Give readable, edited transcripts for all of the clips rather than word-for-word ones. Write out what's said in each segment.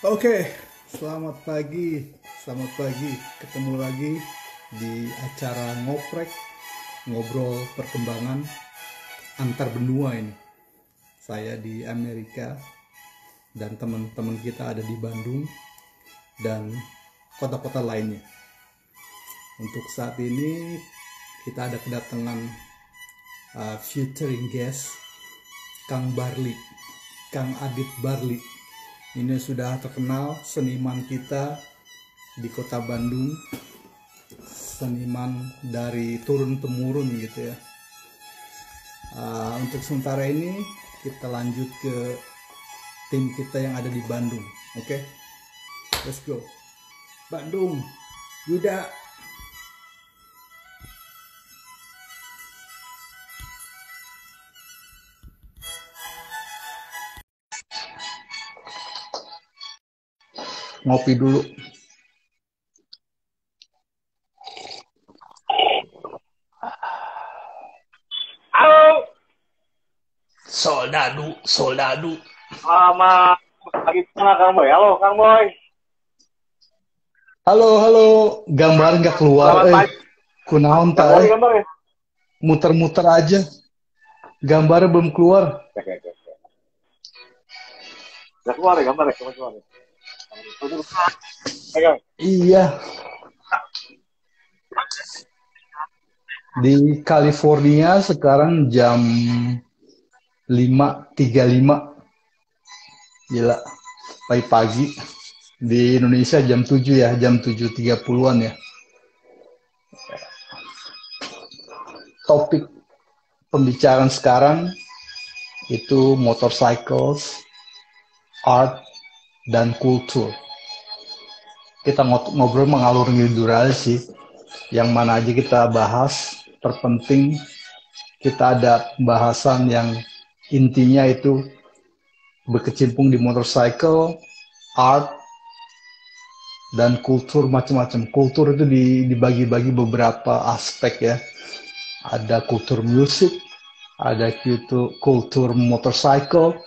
Oke, selamat pagi. Selamat pagi. Ketemu lagi di acara ngoprek, ngobrol perkembangan antar benua ini. Saya di Amerika dan teman-teman kita ada di Bandung dan kota-kota lainnya. Untuk saat ini kita ada kedatangan featuring guest Kang Barli, Kang Adit Barli. Ini sudah terkenal seniman kita di kota Bandung, seniman dari turun-temurun gitu ya. Untuk sementara ini kita lanjut ke tim kita yang ada di Bandung. Oke, let's go. Bandung, Yuda. Ngopi dulu. Halo, Soldadu. selamat pagi sana Kang Boy. Halo Kang Boy. Halo, gambar nggak keluar, Selamat pagi. kunaon Kang Boy tak, gambar ya? muter-muter aja, gambarnya belum keluar. Oke. Udah keluar ya gambar ya? Keluar ya? Oke. Iya, di California sekarang jam 5.35. Gila, pagi-pagi. Di Indonesia jam 7 ya, jam 7.30-an ya. Topik pembicaraan sekarang itu motorcycles, art, dan kultur. Kita ngobrol mengalur ngidul aja sih. Yang mana aja kita bahas, terpenting kita ada pembahasan yang intinya itu berkecimpung di motorcycle, art, dan kultur macam-macam. Kultur itu dibagi-bagi beberapa aspek ya. Ada kultur musik, ada kultur motorcycle,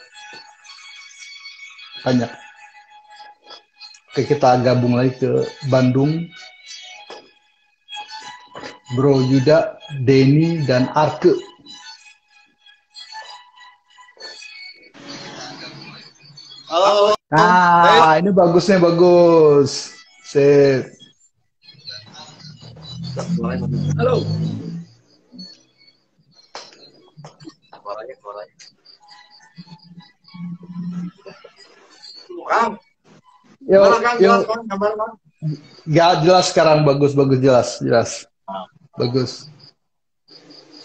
banyak. Oke, kita gabung lagi ke Bandung. Bro Yuda, Denny, dan Arke. Halo. Nah, ini bagusnya bagus. Sip. Halo. Suaranya. Kang, gimana Kang? Jelas Kang, gambar Kang? Gak jelas sekarang, bagus jelas. Bagus.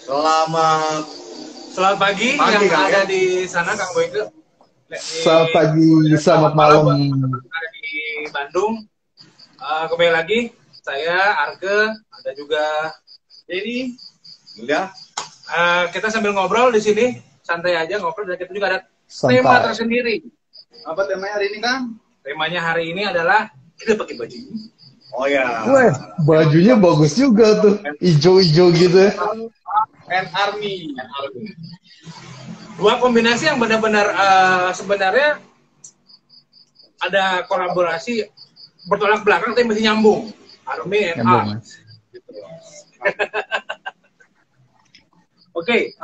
Selamat pagi yang Kang, ada ya? di sana Kang Boyke. Selamat pagi, selamat malam. Buat ada di Bandung. Kembali lagi saya Arke, ada juga Dedi. Udah. Kita sambil ngobrol di sini, santai aja ngobrol, dan kita juga ada Santai. tema tersendiri. Apa temanya hari ini Kang? Temanya hari ini adalah kita pakai baju ini. Oh ya. Weh, bajunya bagus juga tuh. Ijo-ijo gitu. And Army. Dua kombinasi yang benar-benar sebenarnya ada kolaborasi bertolak belakang tapi masih nyambung. Army and Nyambung, Art. Gitu. Oke,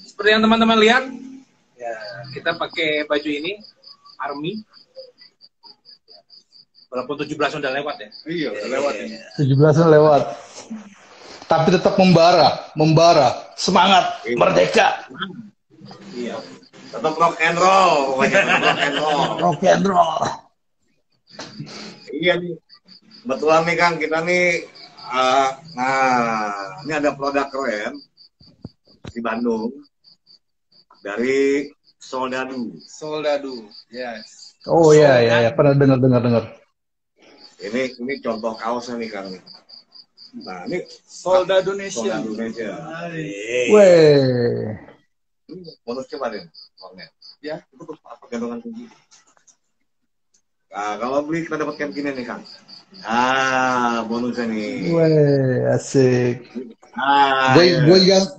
seperti yang teman-teman lihat, ya, kita pakai baju ini Army. Walaupun 17 udah lewat ya. Iya, udah lewat ini. 17-an lewat. Tapi tetap membara, semangat, merdeka. Iya. Tetap rock and roll, pokoknya rock and roll. Rock and roll. Iya nih. Kebetulan nih Kang, kita nih ini ada produk keren di Bandung dari Soldadu. Yes. Oh iya, pernah dengar. Ini contoh kaosnya nih Kang. Nah, ini Soldadu Indonesia. Weh. Ini bonus kemarin, uangnya. Ya. Itu tuh apa gantungan tinggi. Nah, kalau beli kita dapat kayak gini nih Kang. Bonusnya nih. Weh, asik.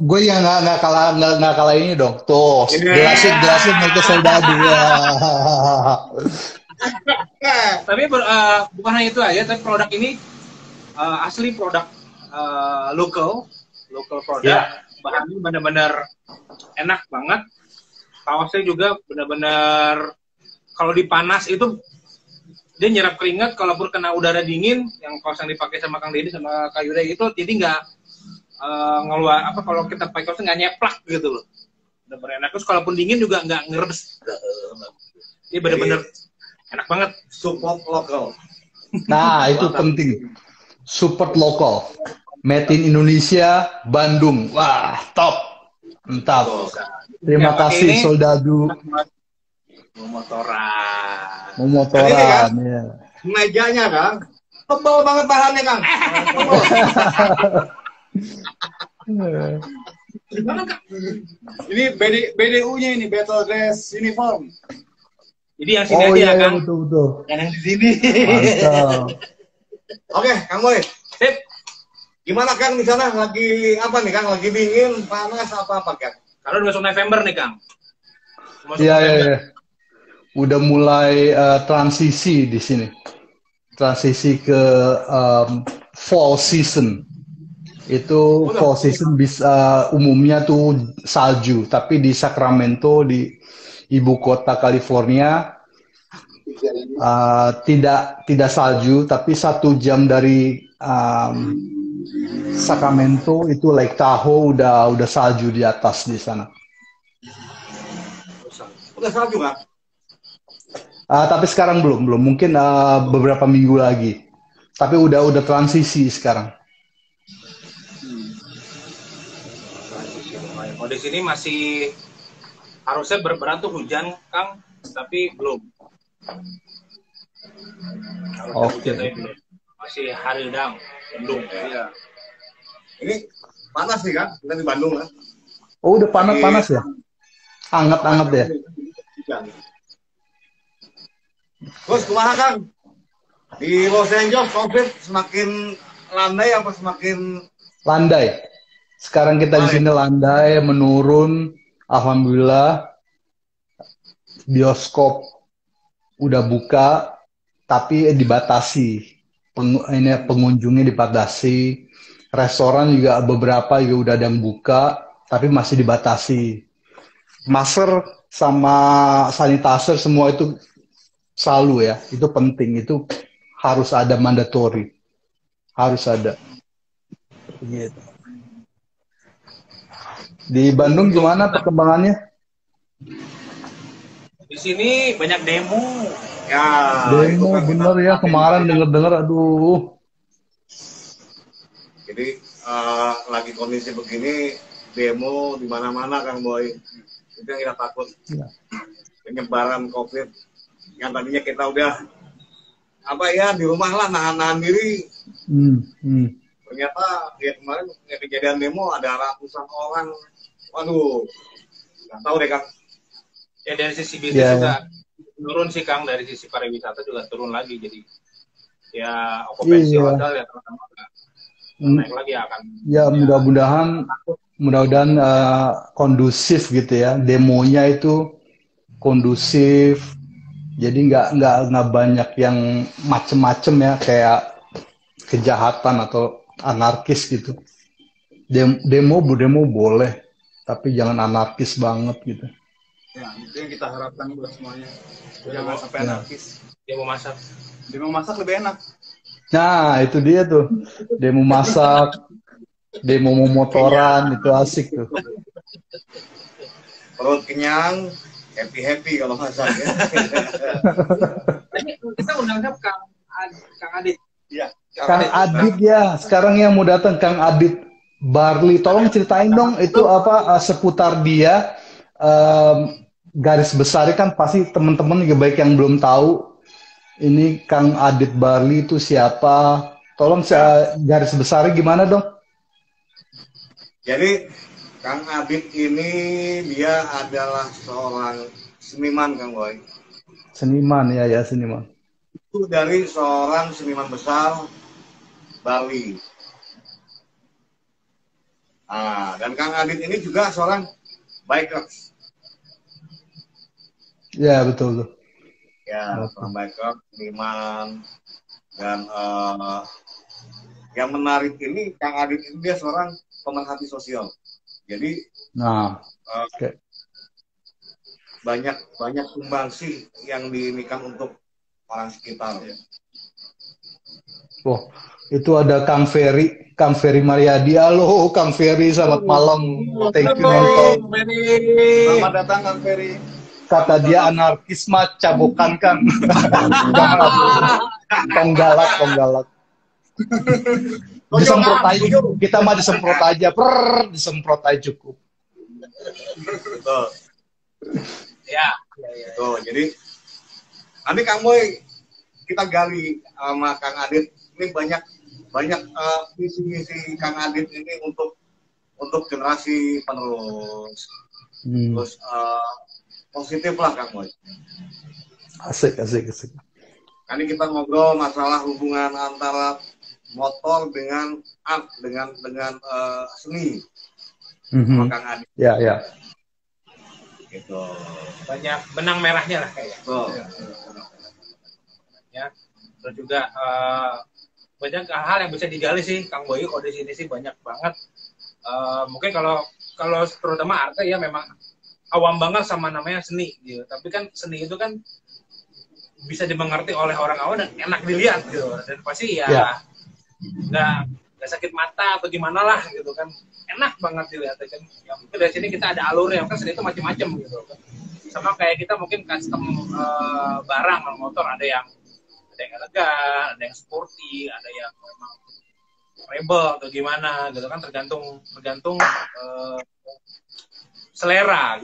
Gue yang nggak kalah ini dong. Tuh, jelasin mereka soldado ya. Tapi bukan hanya itu aja, tapi produk ini asli produk local produk. Ya. Bahannya benar-benar enak banget. Kaosnya juga benar-benar kalau dipanas itu dia nyerap keringat, kalaupun kena udara dingin, yang kaos yang dipakai sama Kang Deddy sama Kak Yuda itu, jadi nggak ngeluar apa kalau kita pakai kaosnya nggak nyeplak gitu loh. Benar-benar enak. Terus kalaupun dingin juga nggak ngerebes. Ini benar-benar enak banget. Support lokal. Nah, itu penting. Support lokal. Made in Indonesia, Bandung. Wah, top. Mantap. Terima kasih, Soldadu. Memotoran. Ya. Mejanya, Kang. Tebal banget bahannya, Kang. Ini BDU-nya ini, Battle Dress Uniform. Jadi yang sini aja ya, Kang. Betul. Yang di sini. Mantap. Oke, Kang Boy. Sip. Gimana Kang di sana? Lagi apa nih Kang? Lagi dingin, panas apa Kang? Kalau udah masuk November nih, Kang. Iya. Udah mulai transisi di sini. Transisi ke fall season. Itu fall season bisa umumnya tuh salju, tapi di Sacramento di ibu kota California tidak salju, tapi 1 jam dari Sacramento itu Lake Tahoe udah salju di atas di sana. Udah salju Kang? Tapi sekarang belum, mungkin beberapa minggu lagi. Tapi udah transisi sekarang. Oh, di sini masih harusnya berat tuh hujan, Kang, tapi belum. Oke. Masih haridang, mendung. Iya. Ini panas nih Kang, kita di Bandung kan. Oh, udah panas ya? Anget ya? Terus kumaha Kang? Di Los Angeles COVID semakin landai apa semakin landai? Sekarang kita di sini landai, menurun. Alhamdulillah. Bioskop udah buka, tapi dibatasi. Pengunjungnya dibatasi. Restoran juga beberapa juga udah ada yang buka, tapi masih dibatasi. Masker sama sanitizer semua itu selalu ya, itu penting, itu harus ada, mandatory, harus ada. Gitu. Di Bandung gimana perkembangannya? Di sini banyak demo. Ya, demo bener ya, kemarin denger-denger, aduh. Jadi lagi kondisi begini, demo di mana-mana Kang Boy. Itu yang kita takut. Ya. Penyebaran COVID yang tadinya kita udah di rumah lah nahan diri. Ternyata ya kemarin kejadian demo ada ratusan orang. Waduh, nggak tahu deh Kang. Ya dari sisi bisnis juga turun sih Kang, dari sisi pariwisata juga turun lagi, jadi ya okupansi hotel ya terutama naik lagi akan. Ya mudah-mudahan kondusif gitu ya, demonya itu kondusif, jadi nggak banyak yang macem-macem ya, kayak kejahatan atau anarkis gitu. Demo boleh, tapi jangan anarkis banget gitu. Ya, itu yang kita harapkan buat semuanya. Jangan sampai anarkis. Demo masak. Demo masak lebih enak. Nah, itu dia tuh. Demo masak, demo motoran, itu asik tuh. Perut kenyang, happy kalau masak ya. Kita undang Kang Adit. Iya. Kang Adit ya, sekarang yang mau datang Kang Adit Barli. Tolong ceritain dong itu apa seputar dia. Garis besarnya kan pasti teman-teman juga baik yang belum tahu. Ini Kang Adit Barli itu siapa? Tolong garis besarnya gimana dong? Jadi Kang Adit ini dia adalah seorang seniman Kang Boy. Seniman ya seniman. Itu dari seorang seniman besar Bali. Dan Kang Adit ini juga seorang bikers. Ya, betul tuh. Ya, seorang bikers, seniman. Dan yang menarik ini, Kang Adit ini dia seorang pemerhati sosial. Jadi Okay. banyak sumbangsi yang diinikan untuk orang sekitar. Ya. Oh, itu ada Kang Ferry Mariadi. Halo Kang Ferry, selamat malam. Thank you nonton. Selamat datang Kang Ferry. Kata dia anarkis mah cabokan kan. Penggalak. Disemprot aja, kita mah disemprot aja, disemprot aja cukup. Betul. Ya. Tuh, jadi nanti Kang Boy kita gali sama Kang Adit. Ini banyak misi-misi Kang Adit ini untuk generasi penerus. Terus positif lah Kang Boy. Asik. Nanti kita ngobrol masalah hubungan antara motor dengan art, dengan seni. Sama Kang Adit. Ya. Gitu. Banyak benang merahnya lah kayaknya. Ya. Terus juga banyak hal yang bisa digali sih Kang Boy. Kalau di sini sih banyak banget. Mungkin kalau terutama arte ya memang awam banget sama namanya seni gitu. Tapi kan seni itu kan bisa dimengerti oleh orang awam dan enak dilihat gitu. Dan pasti ya nggak sakit mata atau gimana lah gitu kan. Enak banget dilihat kan. Ya, mungkin dari sini kita ada alurnya kan, seni itu macam-macam gitu kan. Sama kayak kita mungkin custom barang motor, ada yang elegan, ada yang sporty, ada yang memang rebel atau gimana gitu kan, tergantung selera.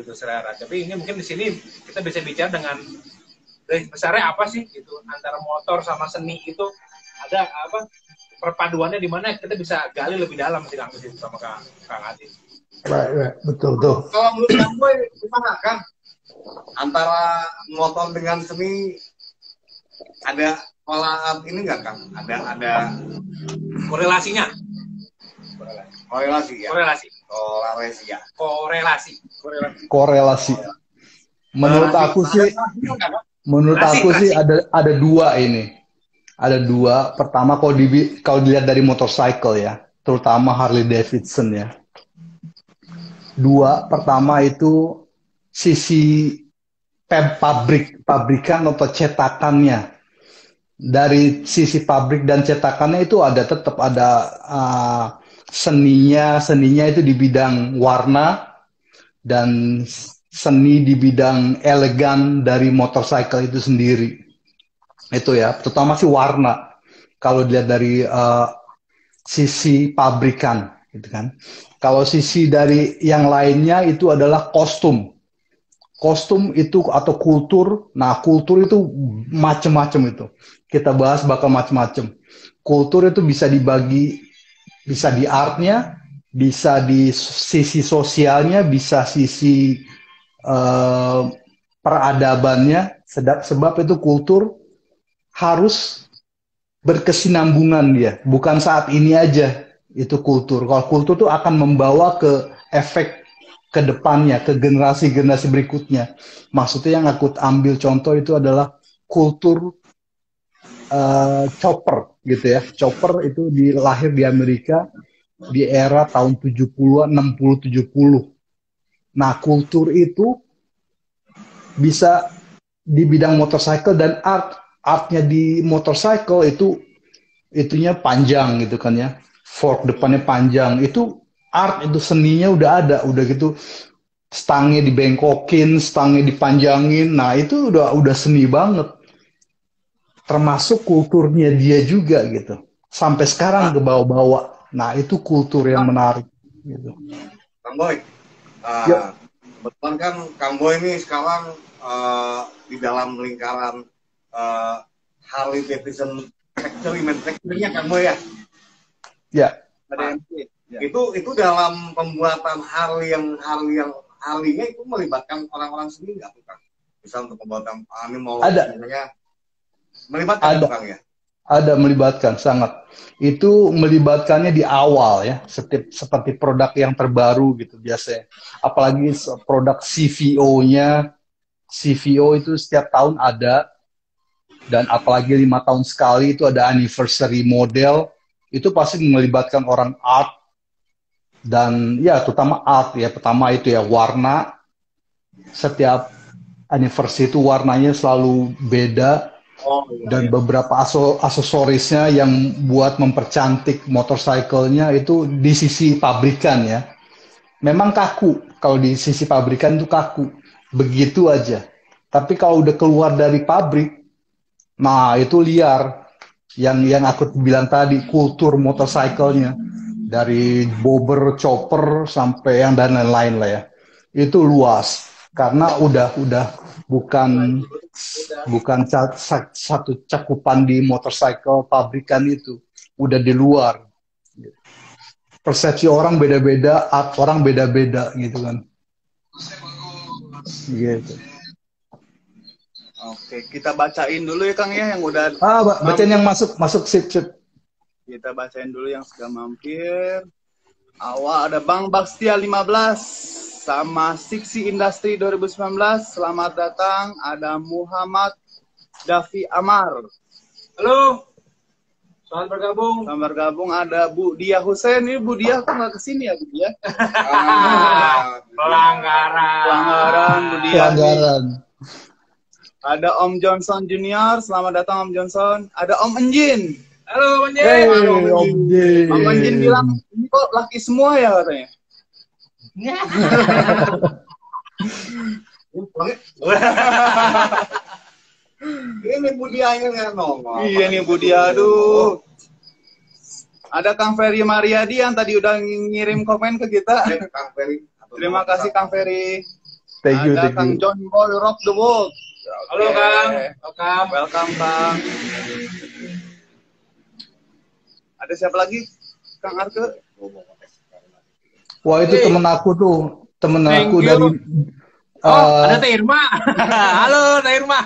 Tapi ini mungkin di sini kita bisa bicara dengan dari besarnya apa sih gitu, antara motor sama seni itu ada apa perpaduannya di mana, kita bisa gali lebih dalam sih Kang sama Kang Adi. Right. Betul tuh. Kalau menurut Kang Boy gimana Kang? Antara motor dengan seni ada pola ini nggak Kang? Ada korelasinya? Korelasi ya. Korelasi. Menurut aku sih ada dua ini. Ada dua. Pertama kalau dilihat dari motorcycle ya, terutama Harley Davidson ya. Pertama itu sisi pabrikan atau cetakannya. Dari sisi pabrik dan cetakannya itu tetap ada seninya itu di bidang warna dan seni di bidang elegan dari motorcycle itu sendiri. Itu ya, terutama sih warna. Kalau dilihat dari sisi pabrikan, gitu kan. Kalau sisi dari yang lainnya itu adalah kostum itu atau kultur. Nah, kultur itu macam-macam itu. Kita bahas bakal macam-macam. Kultur itu bisa dibagi, bisa di artnya, bisa di sisi sosialnya, bisa sisi peradabannya. Sebab itu kultur harus berkesinambungan dia, bukan saat ini aja itu kultur. Kalau kultur itu akan membawa ke efek ke depannya, ke generasi-generasi berikutnya. Maksudnya yang aku ambil contoh itu adalah kultur chopper gitu ya. Chopper itu lahir di Amerika di era tahun 70-an, 60, 70. Nah, kultur itu bisa di bidang motorcycle dan artnya di motorcycle itunya panjang gitu kan ya, fork depannya panjang, itu art, itu seninya udah gitu, stangnya dibengkokin, stangnya dipanjangin, nah itu udah seni banget, termasuk kulturnya dia juga gitu, sampai sekarang ke bawah-bawah. Nah itu kultur yang menarik gitu. Kang Boy, kebetulan kan Kang Boy ini sekarang di dalam lingkaran Harley Davidson manufacturing-nya Kang Boy ya? Ya. Itu dalam pembuatan Harley-nya itu melibatkan orang-orang seni nggak tuh Kang? Misal untuk pembuatan animal, ada. Misalnya melibatkan Kang ya? Ada melibatkan sangat. Itu melibatkannya di awal ya, seperti produk yang terbaru gitu biasanya. Apalagi produk CVO-nya, CVO itu setiap tahun ada, dan apalagi 5 tahun sekali itu ada anniversary model, itu pasti melibatkan orang art, dan ya terutama art ya, pertama itu ya warna, setiap anniversary itu warnanya selalu beda, Oh iya, dan iya. beberapa aksesorisnya yang buat mempercantik motorcycle-nya itu di sisi pabrikan ya. Memang kaku, kalau di sisi pabrikan itu kaku, begitu aja. Tapi kalau udah keluar dari pabrik, nah itu liar. Yang aku bilang tadi, kultur motorcycle-nya. Dari bobber, chopper, sampai yang dan lain-lain lah ya. Itu luas. Karena udah bukan bukan satu cakupan di motorcycle pabrikan itu. Udah di luar. Persepsi orang beda-beda, art orang beda-beda gitu kan. Gitu. Oke, kita bacain dulu ya Kang ya yang udah Bacain yang masuk sip. Kita bacain dulu yang sudah mampir. Awal ada Bang Bastia 15 sama Siksi Industri 2019. Selamat datang. Ada Muhammad Davi Amar. Halo. Selamat bergabung. Selamat bergabung. Ada Bu Dia Hussein. Ini Bu Dia kok nggak kesini ya Bu Dia? Pelanggaran Bu Dia. Pelanggaran. Ada Om Johnson Junior. Selamat datang Om Johnson. Ada Om Enjin. Halo, Om Jin. Hey, Om Jin. Om Enjin bilang, ini kok laki semua ya katanya? Ini Budianya nggak nongol. Iya nih Bu Dia, aduh. Ada Kang Ferry Mariadi yang tadi udah ngirim komen ke kita. Kang Ferry. Terima kasih Kang Ferry. Thank you. Ada Kang John Boy Rock the World. Halo, Kang. Welcome. Welcome Kang. Ada siapa lagi? Kang Arke. Wah, itu temen aku tuh, temen Thank aku you. dari Ada Teh Irma. Halo, Teh Irma.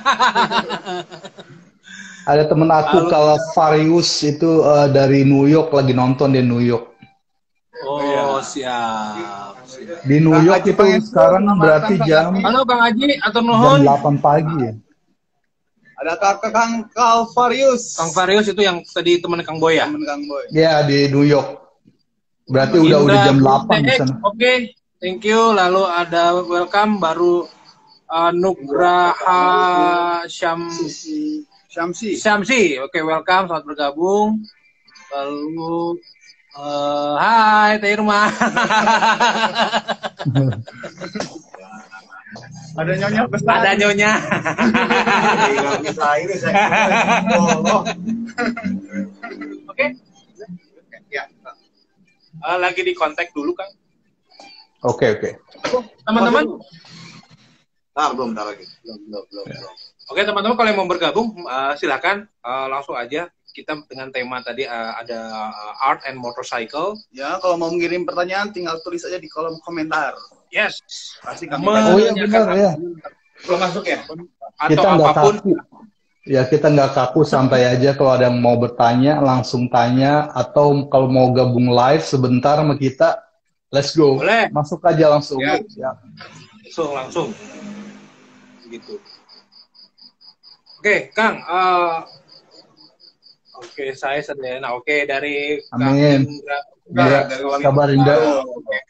ada temen aku Halo. kalau Varius itu dari New York, lagi nonton di New York. Oh, siap. Di New Kang York Haji itu Pangestu, sekarang selamat berarti datang, Kang jam Haji. Halo, Bang Haji, atur jam nuhun. 8 pagi ya. Ada Kang Kalvarius. Kang Varius itu yang tadi teman Kang Boy ya? Temen Kang Boy. Ya, di New York. Berarti udah jam 8 di sana. Oke, thank you. Lalu ada welcome baru Nugraha Syamsi. Syamsi. Oke, welcome, selamat bergabung. Lalu hai Teh Irma. Ada Nyonya besar. Ada Nyonya. Bisa ini saya. Oh. Oke, Ya. lagi di kontak dulu Kang. Oke. Teman-teman. Belum lagi. Belum. Oke, teman-teman kalau yang mau bergabung silakan langsung aja. Kita dengan tema tadi ada art and motorcycle. Ya, kalau mau mengirim pertanyaan tinggal tulis aja di kolom komentar. Yes. Pasti kami Oh iya benar ya. Belum masuk ya? Atau Kita nggak apapun. kaku. Ya, kita nggak kaku, santai aja. Kalau ada yang mau bertanya, langsung tanya. Atau kalau mau gabung live sebentar sama kita, let's go. Boleh. Masuk aja langsung. Ya. Ya. Langsung. Gitu. Oke, Kang. Oke, saya Sedena. Oke, dari Kang Amin. Indra. Ya, dari Wali. kabar Indah.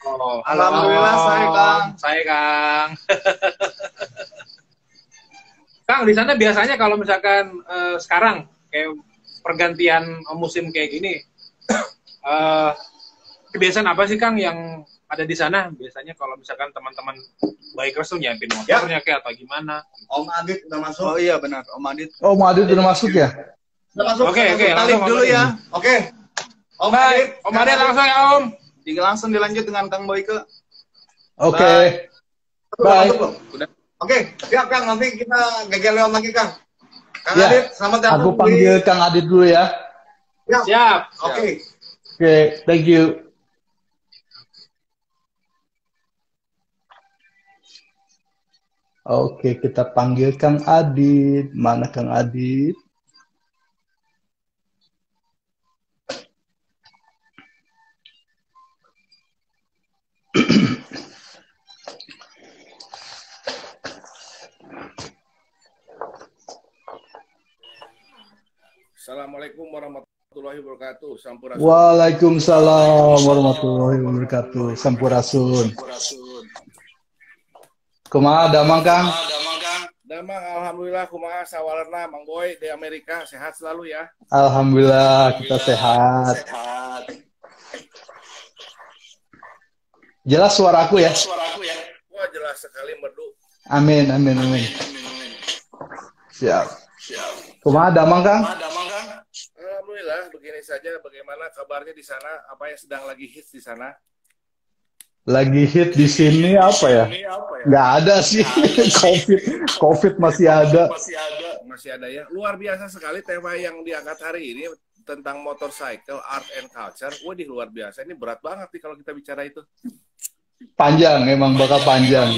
Oh, Alhamdulillah, saya, Kang. Saya, Kang. Kang, di sana biasanya kalau misalkan sekarang kayak pergantian musim kayak gini, kebiasaan apa sih Kang yang ada di sana? Biasanya kalau misalkan teman-teman bikers tuh nyiapin motornya kayak atau gimana? Om Adit udah masuk. Oh iya benar, Om Adit. Oh, Madrid udah masuk ya? Udah masuk. Oke, Talib langsung dulu ya. Oke. Om Baik, Adit. Om Adit langsung ya Om. Langsung dilanjut dengan Kang Boyke. Oke. Baik. Baik. Udah. Oke, siap Kang. Nanti kita gegeleon lagi Kang. Kang Ya, Adit, selamat datang. Aku panggil Kang Adit dulu ya. Siap. Oke. Oke, thank you. Oke, kita panggil Kang Adit. Mana Kang Adit? Assalamualaikum warahmatullahi wabarakatuh. Sampurasun. Waalaikumsalam warahmatullahi wabarakatuh. Sampurasun. Kumaha damang Kang? Damang alhamdulillah kumaha sawalerna Mang Boy di Amerika sehat selalu ya. Alhamdulillah kita sehat. Jelas suaraku ya? Wah jelas sekali merdu. Amin. Siap. Kumaha damang Kang? Alhamdulillah begini saja. Bagaimana kabarnya di sana? Apa yang sedang lagi hits di sana? Lagi hit di sini apa ya? Nggak ada sih. COVID masih ada. Masih ada ya. Luar biasa sekali tema yang diangkat hari ini tentang motorcycle, art and culture. Waduh luar biasa. Ini berat banget nih kalau kita bicara itu. Panjang, emang bakal panjang.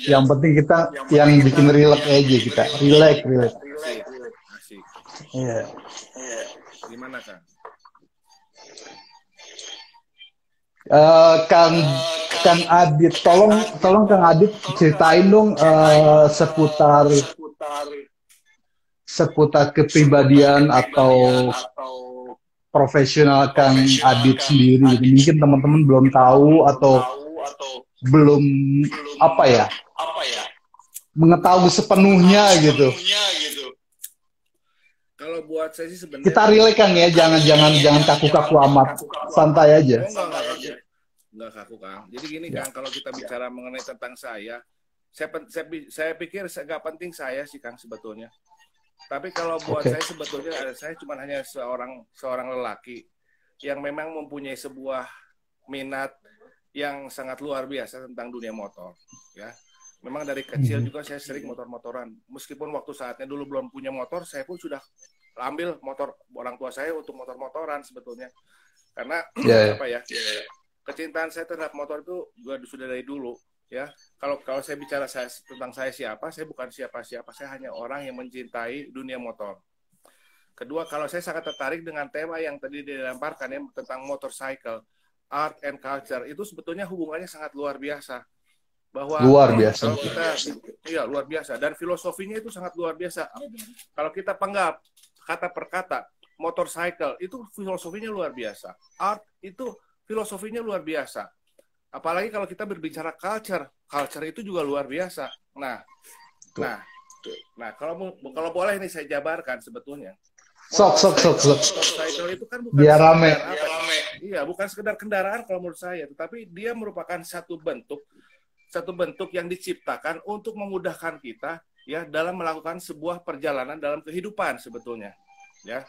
Yang penting kita yang bikin relax aja kita. Relax. Asik. Iya. Gimana Kang? Kang Adit, tolong Kang Adit ceritain dong seputar kepribadian atau profesional Kang Adit sendiri. Mungkin teman-teman belum tahu atau belum mengetahui sepenuhnya gitu. Kalau buat saya sih sebenarnya Kita relax Kang ya, jangan kaku-kaku amat, santai aja. Enggak kaku Kang. Jadi gini Kang, kalau kita bicara mengenai tentang saya pikir nggak penting saya sih Kang sebetulnya. Tapi kalau buat saya sebetulnya saya cuma hanya seorang lelaki yang memang mempunyai sebuah minat yang sangat luar biasa tentang dunia motor, ya. Memang dari kecil juga saya sering motor-motoran. Meskipun waktu saatnya dulu belum punya motor, saya pun sudah ambil motor orang tua saya untuk motor-motoran sebetulnya. Karena kecintaan saya terhadap motor itu sudah dari dulu, ya. Kalau saya bicara tentang saya siapa, saya bukan siapa-siapa, saya hanya orang yang mencintai dunia motor. Kedua, kalau saya sangat tertarik dengan tema yang tadi dilemparkan ya tentang motorcycle, art and culture, itu sebetulnya hubungannya sangat luar biasa. Bahwa luar biasa. Kalau kita luar biasa dan filosofinya itu sangat luar biasa. Kalau kita penggap kata per kata, motorcycle itu filosofinya luar biasa. Art itu filosofinya luar biasa. Apalagi kalau kita berbicara culture itu juga luar biasa. Nah, kalau boleh ini saya jabarkan sebetulnya. Sok. Motorcycle itu kan bukan biar rame. Iya, bukan sekedar kendaraan kalau menurut saya, tetapi dia merupakan satu bentuk yang diciptakan untuk memudahkan kita ya dalam melakukan sebuah perjalanan dalam kehidupan sebetulnya ya.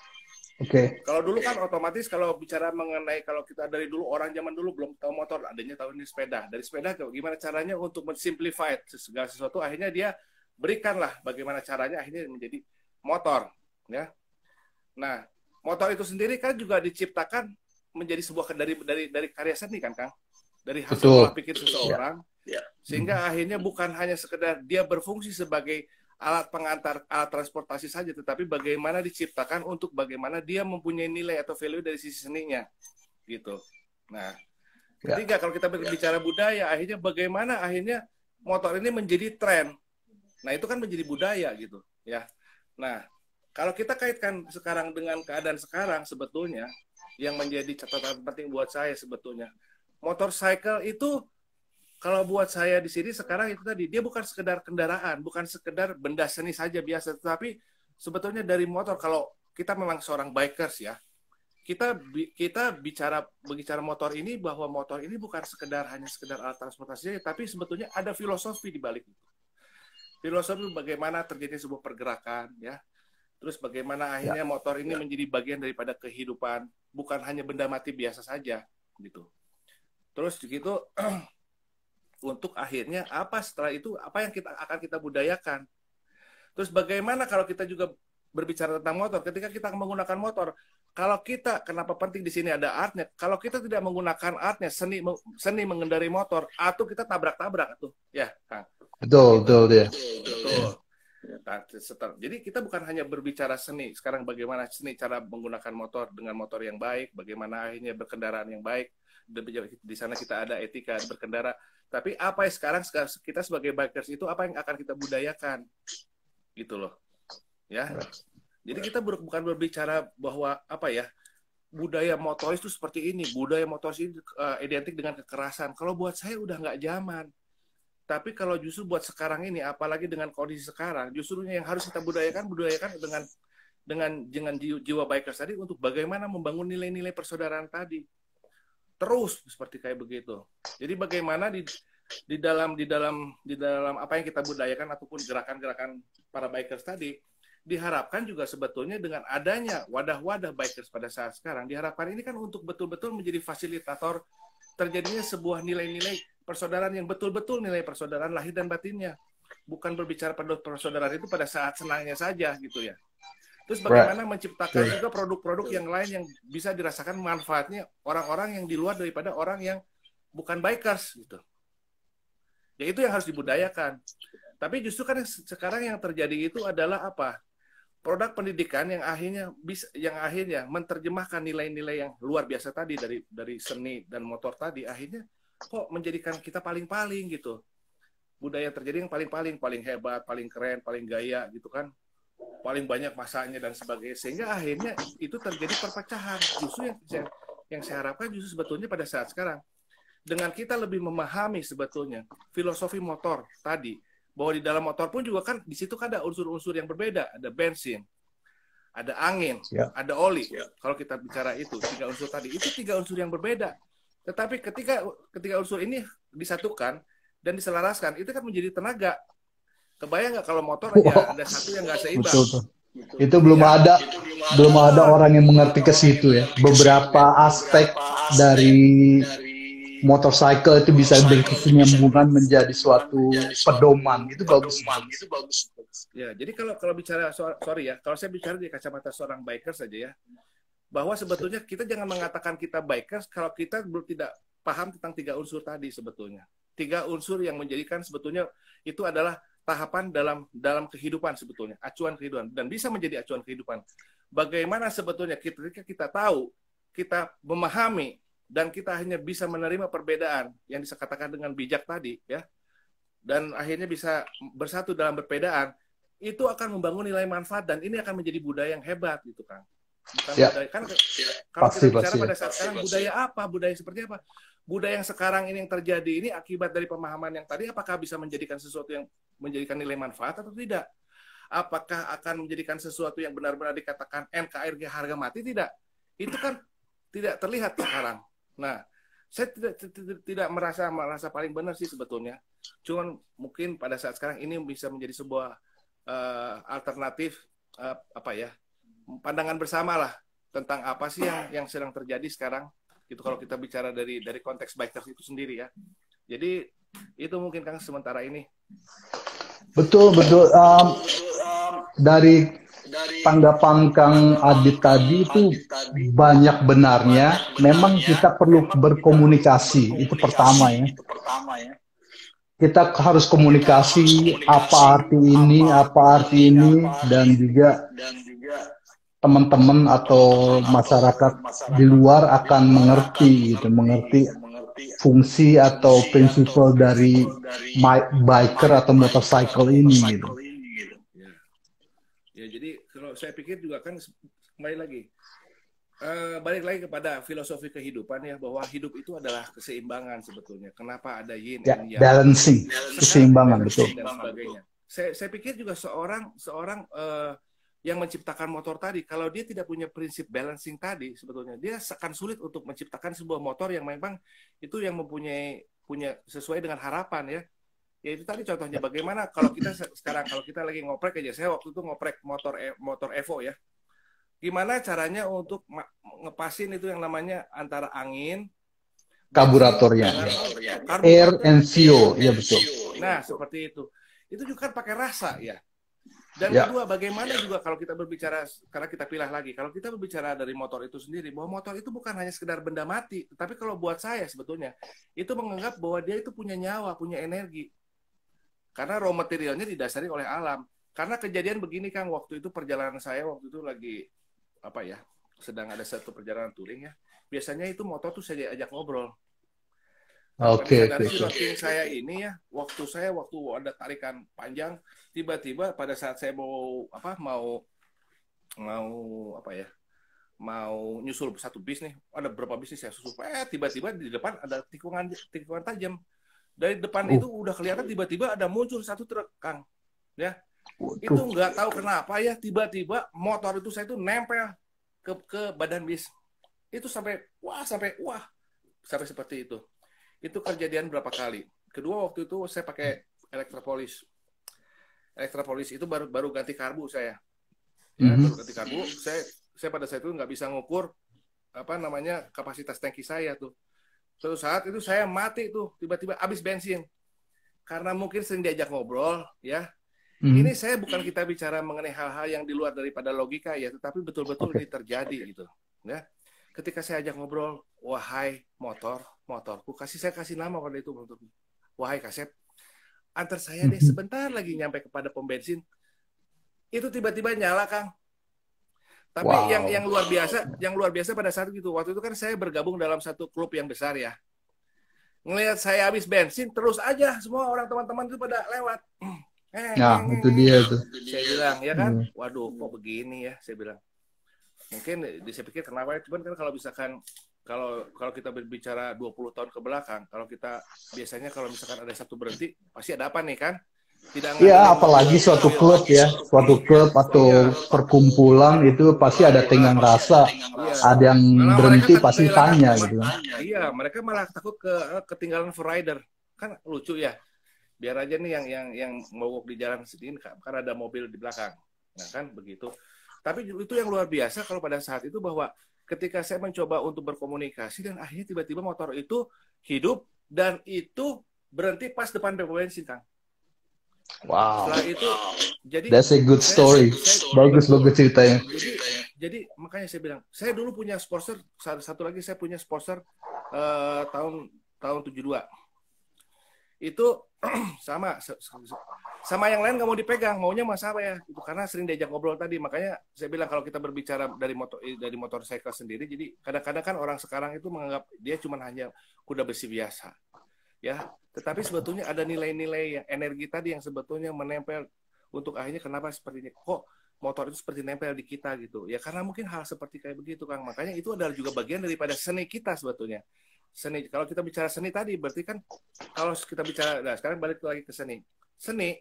Kalau dulu kan otomatis kalau bicara mengenai kalau kita dari dulu orang zaman dulu belum tahu motor, adanya tahu ini sepeda. Dari sepeda gimana caranya untuk mensimplify segala sesuatu, akhirnya dia berikanlah bagaimana caranya akhirnya menjadi motor ya. Nah, motor itu sendiri kan juga diciptakan menjadi sebuah dari karya seni kan Kang, dari hasil olah pikir seseorang. Sehingga akhirnya bukan hanya sekedar dia berfungsi sebagai alat pengantar, alat transportasi saja, tetapi bagaimana diciptakan untuk bagaimana dia mempunyai nilai atau value dari sisi seninya, gitu. Nah, ketiga kalau kita berbicara budaya, akhirnya bagaimana akhirnya motor ini menjadi tren. Nah, itu kan menjadi budaya gitu, ya. Nah, kalau kita kaitkan sekarang dengan keadaan sekarang sebetulnya yang menjadi catatan penting buat saya sebetulnya, motorcycle itu kalau buat saya di sini sekarang itu tadi, dia bukan sekedar kendaraan, bukan sekedar benda seni saja biasa, tetapi sebetulnya dari motor, kalau kita memang seorang bikers ya, kita bicara motor ini, bahwa motor ini bukan hanya sekedar alat transportasi saja, tapi sebetulnya ada filosofi di balik itu. Filosofi bagaimana terjadi sebuah pergerakan, ya. Terus bagaimana akhirnya motor ini menjadi bagian daripada kehidupan, bukan hanya benda mati biasa saja, gitu. Terus begitu. Untuk akhirnya apa setelah itu, apa yang akan kita budayakan. Terus bagaimana kalau kita juga berbicara tentang motor, ketika kita menggunakan motor, kalau kita, kenapa penting di sini ada artnya, kalau kita tidak menggunakan artnya, seni mengendari motor, atau kita tabrak-tabrak tuh, ya Kang. Betul. Jadi kita bukan hanya berbicara seni, sekarang bagaimana seni cara menggunakan motor dengan motor yang baik, bagaimana akhirnya berkendaraan yang baik, di sana kita ada etika berkendara. Tapi apa yang sekarang kita sebagai bikers itu apa yang akan kita budayakan, gitu loh, ya. Jadi kita bukan berbicara bahwa apa ya, budaya motoris itu seperti ini, budaya motoris itu identik dengan kekerasan. Kalau buat saya udah nggak zaman. Tapi kalau justru buat sekarang ini, apalagi dengan kondisi sekarang, justru yang harus kita budayakan dengan jiwa bikers tadi untuk bagaimana membangun nilai-nilai persaudaraan tadi. Terus seperti kayak begitu. Jadi bagaimana di dalam apa yang kita budayakan ataupun gerakan-gerakan para bikers tadi, diharapkan juga sebetulnya dengan adanya wadah-wadah bikers pada saat sekarang, diharapkan ini kan untuk betul-betul menjadi fasilitator terjadinya sebuah nilai-nilai persaudaraan yang betul-betul nilai persaudaraan lahir dan batinnya. Bukan berbicara pada persaudaraan itu pada saat senangnya saja gitu ya. Terus bagaimana menciptakan juga produk-produk yang lain yang bisa dirasakan manfaatnya orang-orang yang di luar daripada orang yang bukan bikers gitu. Ya itu yang harus dibudayakan. Tapi justru kan sekarang yang terjadi itu adalah apa? Produk pendidikan yang akhirnya menerjemahkan nilai-nilai yang luar biasa tadi dari seni dan motor tadi, akhirnya kok menjadikan kita paling-paling gitu. Budaya terjadi yang paling-paling, paling hebat, paling keren, paling gaya gitu kan. Paling banyak masanya dan sebagainya. Sehingga akhirnya itu terjadi perpecahan. Justru yang saya harapkan justru sebetulnya pada saat sekarang, dengan kita lebih memahami sebetulnya filosofi motor tadi, bahwa di dalam motor pun juga kan di situ kan ada unsur-unsur yang berbeda, ada bensin, ada angin, ada oli. Kalau kita bicara itu 3 unsur tadi, itu 3 unsur yang berbeda. Tetapi ketika unsur ini disatukan dan diselaraskan, itu kan menjadi tenaga. Kebayang nggak kalau motor aja ada satu yang nggak seimbang? Betul. Itu belum ada orang yang mengerti ke situ ya. Beberapa aspek dari motorcycle itu bisa berkesinambungan menjadi suatu pedoman. Itu bagus. Ya, jadi kalau bicara sorry ya, kalau saya bicara di kacamata seorang bikers saja ya, bahwa sebetulnya kita jangan mengatakan kita bikers kalau kita belum tidak paham tentang 3 unsur tadi sebetulnya. 3 unsur yang menjadikan sebetulnya itu adalah tahapan dalam kehidupan sebetulnya, acuan kehidupan, dan bisa menjadi acuan kehidupan. Bagaimana sebetulnya ketika kita tahu, kita memahami, dan kita hanya bisa menerima perbedaan yang dikatakan dengan bijak tadi, ya, dan akhirnya bisa bersatu dalam perbedaan, itu akan membangun nilai manfaat, dan ini akan menjadi budaya yang hebat, gitu kan. Bukan budaya, kan kalau kita bicara pada saat sekarang, budaya apa, budaya seperti apa? Budaya yang sekarang ini yang terjadi ini akibat dari pemahaman yang tadi, apakah bisa menjadikan sesuatu yang menjadikan nilai manfaat atau tidak? Apakah akan menjadikan sesuatu yang benar-benar dikatakan NKRI harga mati? Tidak. Itu kan tidak terlihat sekarang. Nah, saya tidak merasa paling benar sih sebetulnya. Cuman mungkin pada saat sekarang ini bisa menjadi sebuah alternatif pandangan bersama lah tentang apa sih yang sedang terjadi sekarang. Gitu kalau kita bicara dari konteks bikers itu sendiri ya. Jadi itu mungkin Kang sementara ini. Betul. Dari tanggapan Kang Adit tadi itu banyak benarnya. Memang kita perlu berkomunikasi. Itu pertama ya. Kita harus komunikasi apa arti ini, dan juga teman-teman atau masyarakat di luar akan mengerti fungsi atau prinsip dari biker atau motorcycle ini gitu. Ya, jadi kalau saya pikir juga kan balik lagi kepada filosofi kehidupan ya, bahwa hidup itu adalah keseimbangan sebetulnya. Kenapa ada yin dan yang? Balancing, keseimbangan betul. Dan sebagainya. Saya pikir juga seorang yang menciptakan motor tadi, kalau dia tidak punya prinsip balancing tadi, sebetulnya dia akan sulit untuk menciptakan sebuah motor yang memang itu yang punya sesuai dengan harapan ya. Ya itu tadi contohnya bagaimana kalau kita sekarang kalau kita lagi ngoprek aja, saya waktu itu ngoprek motor Evo ya. Gimana caranya untuk ngepasin itu yang namanya antara angin, karburatornya, air and fuel, ya betul. Nah seperti itu. Itu juga kan pakai rasa ya. Dan kedua, bagaimana juga kalau kita berbicara, karena kita pilih lagi, kalau kita berbicara dari motor itu sendiri, bahwa motor itu bukan hanya sekedar benda mati, tapi kalau buat saya sebetulnya, itu menganggap bahwa dia itu punya nyawa, punya energi. Karena raw materialnya didasari oleh alam. Karena kejadian begini Kang, waktu itu perjalanan saya, waktu itu lagi, sedang ada satu perjalanan touring ya, biasanya itu motor tuh saya ajak ngobrol. Oke. Saya ini ya, waktu ada tarikan panjang, tiba-tiba pada saat saya mau mau apa ya, mau nyusul satu bis nih, ada berapa bis nih saya susul, tiba-tiba di depan ada tikungan tajam. Dari depan itu udah kelihatan tiba-tiba ada muncul satu truk, Kang. Ya. Itu nggak tahu kenapa ya, tiba-tiba motor itu saya itu nempel ke badan bis. Itu sampai seperti itu. Itu kejadian berapa kali. Kedua, waktu itu saya pakai Elektropolis. Elektropolis itu baru ganti karbu saya. Ya, baru ganti karbu. Saya pada saat itu nggak bisa ngukur kapasitas tangki saya tuh. Suatu saat itu saya mati tuh, tiba-tiba habis bensin. Karena mungkin sering diajak ngobrol, ya. Ini saya bukan kita bicara mengenai hal-hal yang di luar daripada logika ya, tetapi betul-betul ini terjadi gitu, ya. Ketika saya ajak ngobrol, wahai motorku, saya kasih nama pada itu motorku. Wahai Kasep, antar saya deh sebentar lagi nyampe kepada pom bensin. Itu tiba-tiba nyala, Kang. Tapi yang luar biasa pada saat itu, waktu itu kan saya bergabung dalam satu klub yang besar ya. Ngelihat saya habis bensin, terus aja semua orang teman-teman itu pada lewat. Nah, itu dia tuh. Saya bilang, ya kan, waduh kok begini ya, saya bilang. Mungkin saya pikir kenapa, cuman kan kalau misalkan kalau kita berbicara 20 tahun ke belakang, kalau kita biasanya kalau misalkan ada satu berhenti, pasti ada apa nih kan? Iya, apalagi suatu klub ya, suatu klub atau perkumpulan itu pasti ada tenggang rasa, ada yang berhenti pasti tanya gitu kan. Iya, mereka malah takut ketinggalan rider, kan lucu ya. Biar aja nih yang mogok di jalan sendiri, kan ada mobil di belakang, nah kan begitu. Tapi itu yang luar biasa kalau pada saat itu bahwa ketika saya mencoba untuk berkomunikasi dan akhirnya tiba-tiba motor itu hidup dan itu berhenti pas depan pom bensin, Kang. Wow. Setelah itu, jadi that's a good story. Bagus ceritanya. Jadi makanya saya bilang, saya dulu punya sponsor, satu lagi saya punya sponsor tahun 72. Itu sama yang lain nggak mau dipegang, maunya mas apa ya? Itu karena sering diajak ngobrol tadi. Makanya saya bilang kalau kita berbicara dari motorcycle sendiri, jadi kadang-kadang kan orang sekarang itu menganggap dia cuma hanya kuda besi biasa. Ya, tetapi sebetulnya ada nilai-nilai yang energi tadi yang sebetulnya menempel untuk akhirnya kenapa seperti ini. Kok motor itu seperti nempel di kita gitu. Ya karena mungkin hal seperti kayak begitu, Kang. Makanya itu adalah juga bagian daripada seni kita sebetulnya. Seni, kalau kita bicara seni tadi berarti kan kalau kita bicara, nah sekarang balik lagi ke seni. Seni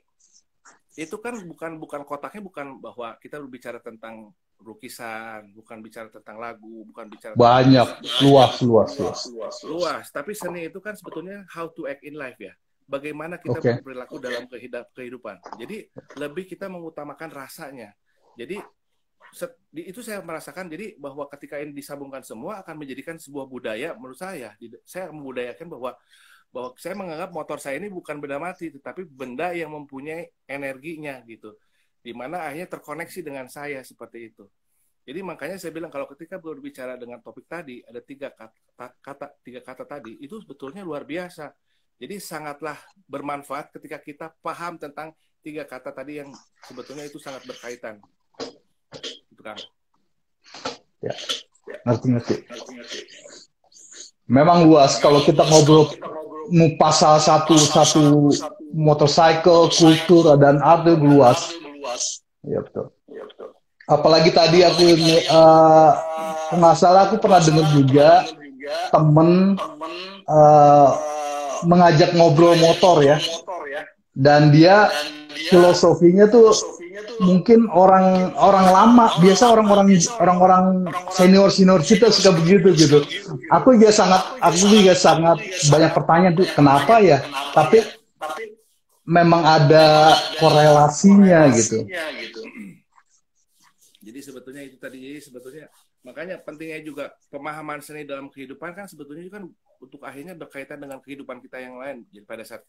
itu kan bukan kotaknya, bukan bahwa kita berbicara tentang lukisan, bukan bicara tentang lagu, bukan bicara banyak luas. Tapi seni itu kan sebetulnya how to act in life ya. Bagaimana kita berperilaku dalam kehidupan. Jadi lebih kita mengutamakan rasanya. Jadi itu saya merasakan jadi bahwa ketika ini disambungkan semua akan menjadikan sebuah budaya menurut saya. Saya membudayakan bahwa saya menganggap motor saya ini bukan benda mati, tetapi benda yang mempunyai energinya gitu. Di mana akhirnya terkoneksi dengan saya seperti itu. Jadi makanya saya bilang kalau ketika berbicara dengan topik tadi ada tiga kata tadi itu sebetulnya luar biasa. Jadi sangatlah bermanfaat ketika kita paham tentang tiga kata tadi yang sebetulnya itu sangat berkaitan. Itu kan. Ya. Ngerti. Memang luas kalau kita ngobrol ngupas salah satu motorcycle, kultur dan art itu luas. Iya betul. Apalagi tadi aku nggak salah aku pernah dengar juga temen mengajak ngobrol motor ya, dan dia filosofinya tuh mungkin orang lama, biasa orang senior kita suka begitu gitu. Aku juga sangat banyak pertanyaan tuh kenapa ya, tapi memang ada korelasinya gitu. Jadi sebetulnya itu tadi, makanya pentingnya juga pemahaman seni dalam kehidupan kan sebetulnya kan untuk akhirnya berkaitan dengan kehidupan kita yang lain. Jadi pada saat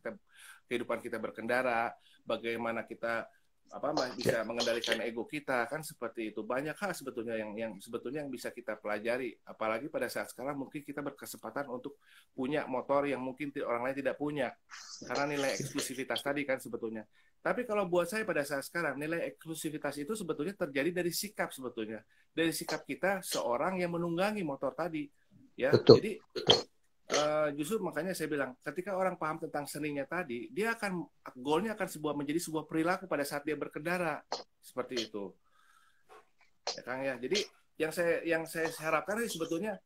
kehidupan kita berkendara, bagaimana kita bisa mengendalikan ego kita kan seperti itu. Banyak hal sebetulnya yang bisa kita pelajari. Apalagi pada saat sekarang mungkin kita berkesempatan untuk punya motor yang mungkin orang lain tidak punya karena nilai eksklusivitas tadi kan sebetulnya. Tapi kalau buat saya pada saat sekarang nilai eksklusivitas itu sebetulnya terjadi dari sikap sebetulnya. Dari sikap kita seorang yang menunggangi motor tadi. Ya, betul. Jadi justru makanya saya bilang ketika orang paham tentang seninya tadi, dia akan goalnya akan menjadi sebuah perilaku pada saat dia berkendara seperti itu. ya Kang ya. Jadi yang saya harapkan sih sebetulnya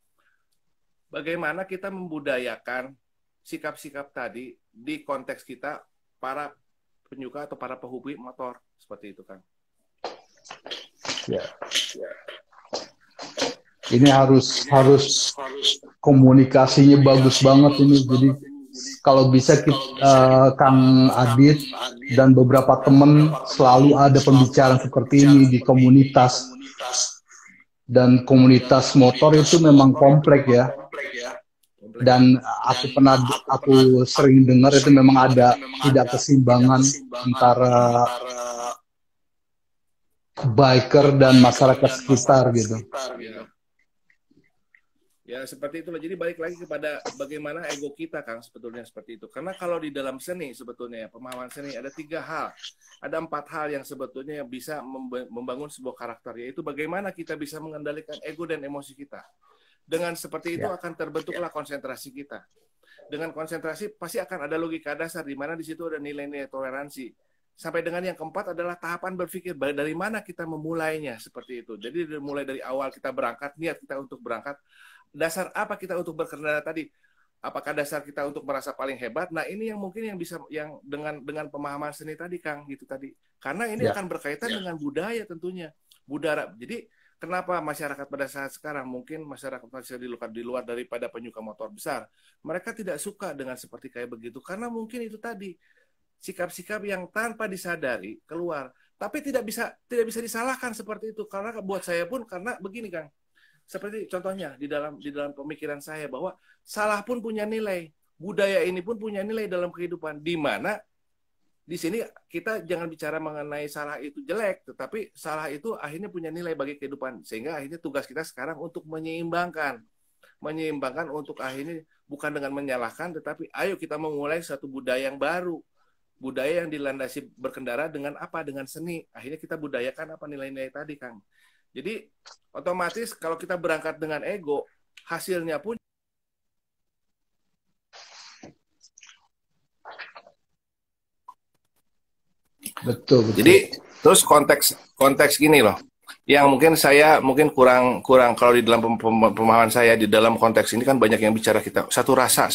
bagaimana kita membudayakan sikap-sikap tadi di konteks kita para penyuka atau para pehobi motor seperti itu kan. Ya. Ini harus komunikasinya bagus banget ini. Jadi kalau bisa Kang Adit dan beberapa teman selalu ada pembicaraan seperti ini di komunitas. Dan komunitas motor itu memang kompleks ya. Dan aku sering dengar itu memang ada tidak keseimbangan antara biker dan masyarakat sekitar gitu. Ya seperti itulah. Jadi balik lagi kepada bagaimana ego kita Kang sebetulnya seperti itu. Karena kalau di dalam seni sebetulnya pemahaman seni ada 3 hal, ada 4 hal yang sebetulnya bisa membangun sebuah karakter, yaitu bagaimana kita bisa mengendalikan ego dan emosi kita. Dengan seperti itu akan terbentuklah konsentrasi kita. Dengan konsentrasi pasti akan ada logika dasar di mana di situ ada nilai-nilai toleransi. Sampai dengan yang keempat adalah tahapan berpikir dari mana kita memulainya seperti itu. Jadi mulai dari awal kita berangkat, niat kita untuk berangkat. Dasar apa kita untuk berkendara tadi? Apakah dasar kita untuk merasa paling hebat? Nah, ini yang mungkin yang bisa yang dengan pemahaman seni tadi Kang gitu tadi. Karena ini akan berkaitan dengan budaya tentunya. Budaya. Jadi kenapa masyarakat pada saat sekarang mungkin masyarakat masih di luar daripada penyuka motor besar, mereka tidak suka dengan seperti kayak begitu karena mungkin itu tadi sikap-sikap yang tanpa disadari keluar. Tapi tidak bisa disalahkan seperti itu karena buat saya pun karena begini Kang. Seperti contohnya di dalam pemikiran saya bahwa salah pun punya nilai, budaya ini pun punya nilai dalam kehidupan. Di mana di sini kita jangan bicara mengenai salah itu jelek, tetapi salah itu akhirnya punya nilai bagi kehidupan. Sehingga akhirnya tugas kita sekarang untuk menyeimbangkan untuk akhirnya bukan dengan menyalahkan, tetapi ayo kita memulai satu budaya yang baru. Budaya yang dilandasi berkendara dengan apa? Dengan seni. Akhirnya kita budayakan apa nilai-nilai tadi, Kang. Jadi otomatis kalau kita berangkat dengan ego, hasilnya pun betul. Jadi terus konteks gini loh, yang mungkin kurang kalau di dalam pemahaman saya di dalam konteks ini kan banyak yang bicara kita satu rasa.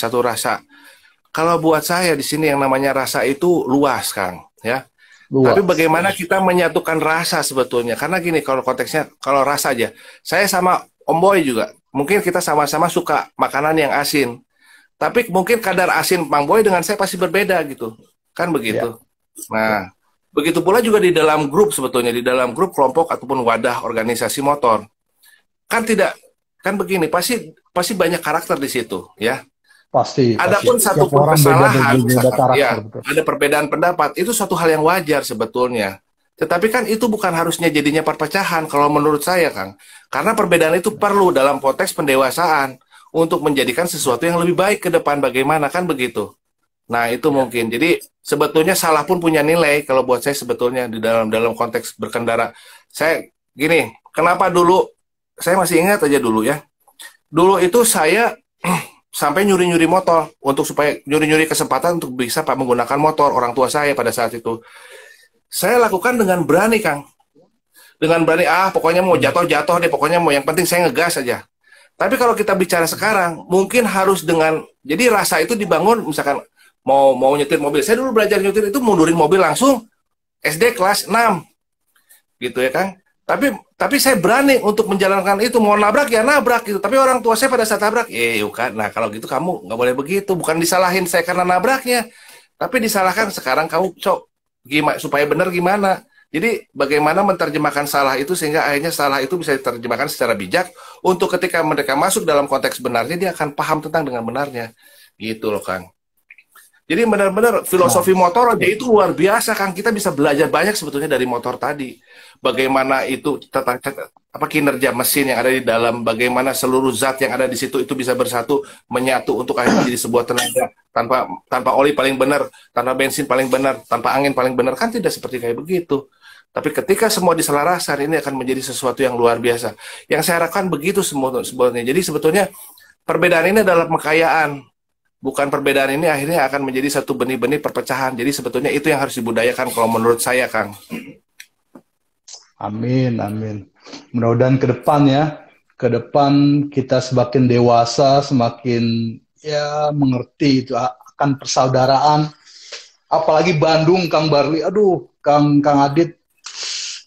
Kalau buat saya di sini yang namanya rasa itu luas, Kang, ya. Luas. Tapi bagaimana kita menyatukan rasa sebetulnya? Karena gini, kalau konteksnya, kalau rasa aja. Saya sama Om Boy juga. Mungkin kita sama-sama suka makanan yang asin. Tapi mungkin kadar asin Bang Boy dengan saya pasti berbeda gitu. Kan begitu. Ya. Nah, begitu pula juga di dalam grup sebetulnya. Di dalam grup, kelompok, ataupun wadah organisasi motor. Kan begini, pasti banyak karakter di situ, ya. Pasti. Adapun satu kesalahan, ada perbedaan pendapat, itu suatu hal yang wajar sebetulnya. Tetapi kan itu bukan harusnya jadinya perpecahan kalau menurut saya, Kang. Karena perbedaan itu perlu dalam konteks pendewasaan untuk menjadikan sesuatu yang lebih baik ke depan. Bagaimana, kan begitu? Nah, itu mungkin. Jadi sebetulnya salah pun punya nilai kalau buat saya sebetulnya di dalam konteks berkendara. Saya gini, kenapa dulu saya masih ingat aja dulu ya. Dulu itu saya sampai nyuri-nyuri motor supaya nyuri-nyuri kesempatan untuk bisa menggunakan motor orang tua saya pada saat itu. Saya lakukan dengan berani, Kang. Dengan berani, pokoknya mau jatuh-jatuh deh, pokoknya mau yang penting saya ngegas aja. Tapi kalau kita bicara sekarang, mungkin harus jadi rasa itu dibangun, misalkan mau nyetir mobil. Saya dulu belajar nyetir itu mundurin mobil langsung SD kelas 6. Gitu ya, Kang. Tapi saya berani untuk menjalankan itu. Mau nabrak ya nabrak gitu. Tapi orang tua saya pada saat nabrak, bukan. Nah, kalau gitu kamu nggak boleh begitu. Bukan disalahin saya karena nabraknya, tapi disalahkan sekarang kamu gimana supaya benar gimana. Jadi bagaimana menerjemahkan salah itu sehingga akhirnya salah itu bisa diterjemahkan secara bijak untuk ketika mereka masuk dalam konteks benarnya dia akan paham tentang dengan benarnya. Gitu loh, Kang. Jadi benar-benar filosofi motor aja itu luar biasa, Kang. Kita bisa belajar banyak sebetulnya dari motor tadi. Bagaimana itu tentang kinerja mesin yang ada di dalam, bagaimana seluruh zat yang ada di situ itu bisa bersatu, menyatu untuk akhirnya menjadi sebuah tenaga. Tanpa oli paling benar, tanpa bensin paling benar, tanpa angin paling benar, kan tidak seperti kayak begitu. Tapi ketika semua diselarasan, ini akan menjadi sesuatu yang luar biasa. Yang saya harapkan begitu sebetulnya. Jadi sebetulnya perbedaan ini adalah kekayaan. Bukan perbedaan ini akhirnya akan menjadi satu benih-benih perpecahan. Jadi sebetulnya itu yang harus dibudayakan kalau menurut saya, Kang. Amin, amin. Mudah-mudahan ke depan kita semakin dewasa, semakin ya mengerti itu akan persaudaraan. Apalagi Bandung, Kang Barli. Aduh, Kang Adit,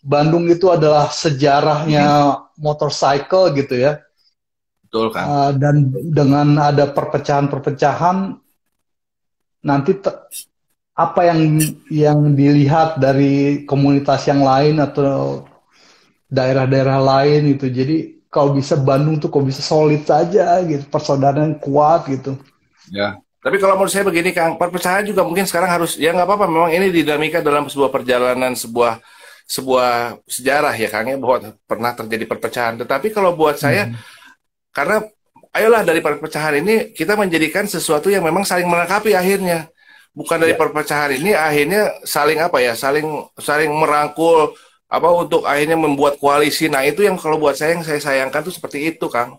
Bandung itu adalah sejarahnya motorcycle gitu ya. Betul kan? Dan dengan ada perpecahan-perpecahan, nanti apa yang dilihat dari komunitas yang lain atau daerah-daerah lain itu. Jadi kalau bisa Bandung tuh kok bisa solid saja gitu, persaudaraan kuat gitu. Ya. Tapi kalau menurut saya begini, Kang, perpecahan juga mungkin sekarang harus, ya nggak apa-apa, memang ini dinamika dalam sebuah perjalanan, sebuah sejarah ya, Kang, ya, bahwa pernah terjadi perpecahan. Tetapi kalau buat saya, karena ayolah dari perpecahan ini kita menjadikan sesuatu yang memang saling melengkapi akhirnya. Bukan dari perpecahan ini akhirnya saling apa ya, saling merangkul apa untuk akhirnya membuat koalisi. Nah, itu yang kalau buat saya yang saya sayangkan tuh seperti itu, Kang.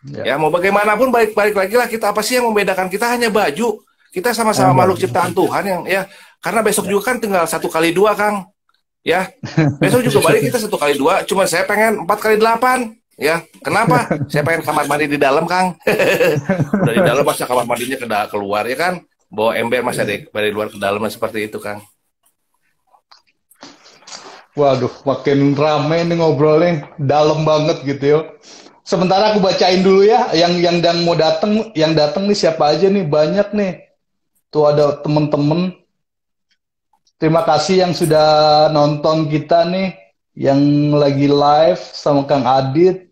Ya, mau bagaimanapun balik lagi lah, kita apa sih yang membedakan kita? Hanya baju. Kita sama-sama makhluk ciptaan Tuhan yang ya, karena besok juga kan tinggal 1x2, Kang. Ya. Besok juga balik kita 1x2, cuma saya pengen 4x8. Ya, kenapa? Saya pengen kamar mandi di dalam, Kang. Udah di dalam masa kamar mandinya keluar ya kan? Bawa ember masa dari luar ke dalam seperti itu, Kang. Waduh, makin rame nih ngobrolnya, dalam banget gitu ya. Sementara aku bacain dulu ya, yang mau datang, yang datang nih siapa aja nih, banyak nih. Tuh ada temen-temen. Terima kasih yang sudah nonton kita nih, yang lagi live sama Kang Adit.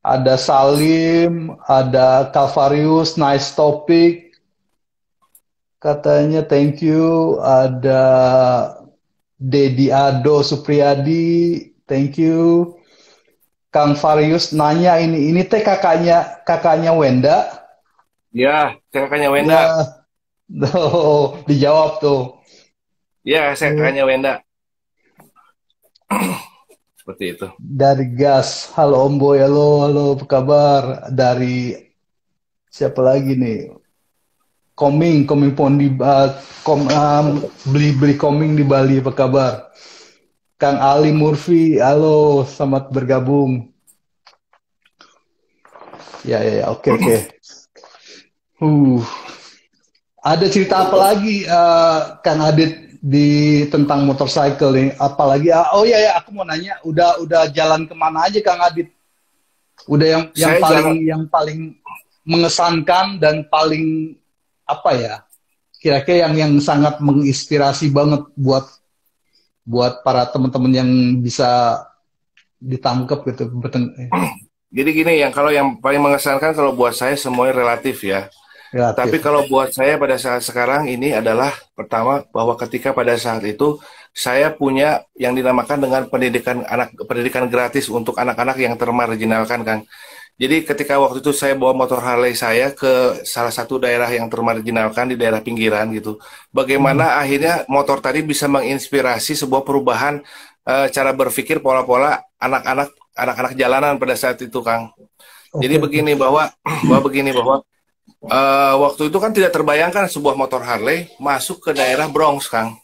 Ada Salim, ada Calvarius, nice topic. Katanya thank you. Ada Dedi Ado Supriyadi, thank you. Kang Varius nanya ini teh kakaknya Wenda. Ya, kakaknya Wenda. Ya. Oh, dijawab tuh. Ya, saya kakaknya Wenda. Seperti itu. Dari Gas, halo Om Boy, halo, apa kabar? Dari siapa lagi nih? Koming pon di beli koming di Bali, apa kabar? Kang Ali Murphy, halo, selamat bergabung. Ya, oke. Ada cerita apa lagi, Kang Adit, di tentang motorcycle nih? Apalagi, aku mau nanya, udah jalan kemana aja, Kang Adit? Udah yang paling mengesankan dan paling apa ya? Kira-kira yang sangat menginspirasi banget buat para teman-teman yang bisa ditangkap gitu. Jadi gini, kalau yang paling mengesankan kalau buat saya semuanya relatif ya. Tapi kalau buat saya pada saat sekarang ini adalah pertama bahwa ketika pada saat itu saya punya yang dinamakan dengan pendidikan gratis untuk anak-anak yang termarginalkan, Kang. Jadi ketika waktu itu saya bawa motor Harley saya ke salah satu daerah yang termarginalkan di daerah pinggiran gitu. Bagaimana akhirnya motor tadi bisa menginspirasi sebuah perubahan cara berpikir pola-pola anak-anak jalanan pada saat itu, Kang. Jadi begini bahwa waktu itu kan tidak terbayangkan sebuah motor Harley masuk ke daerah Bronx, Kang.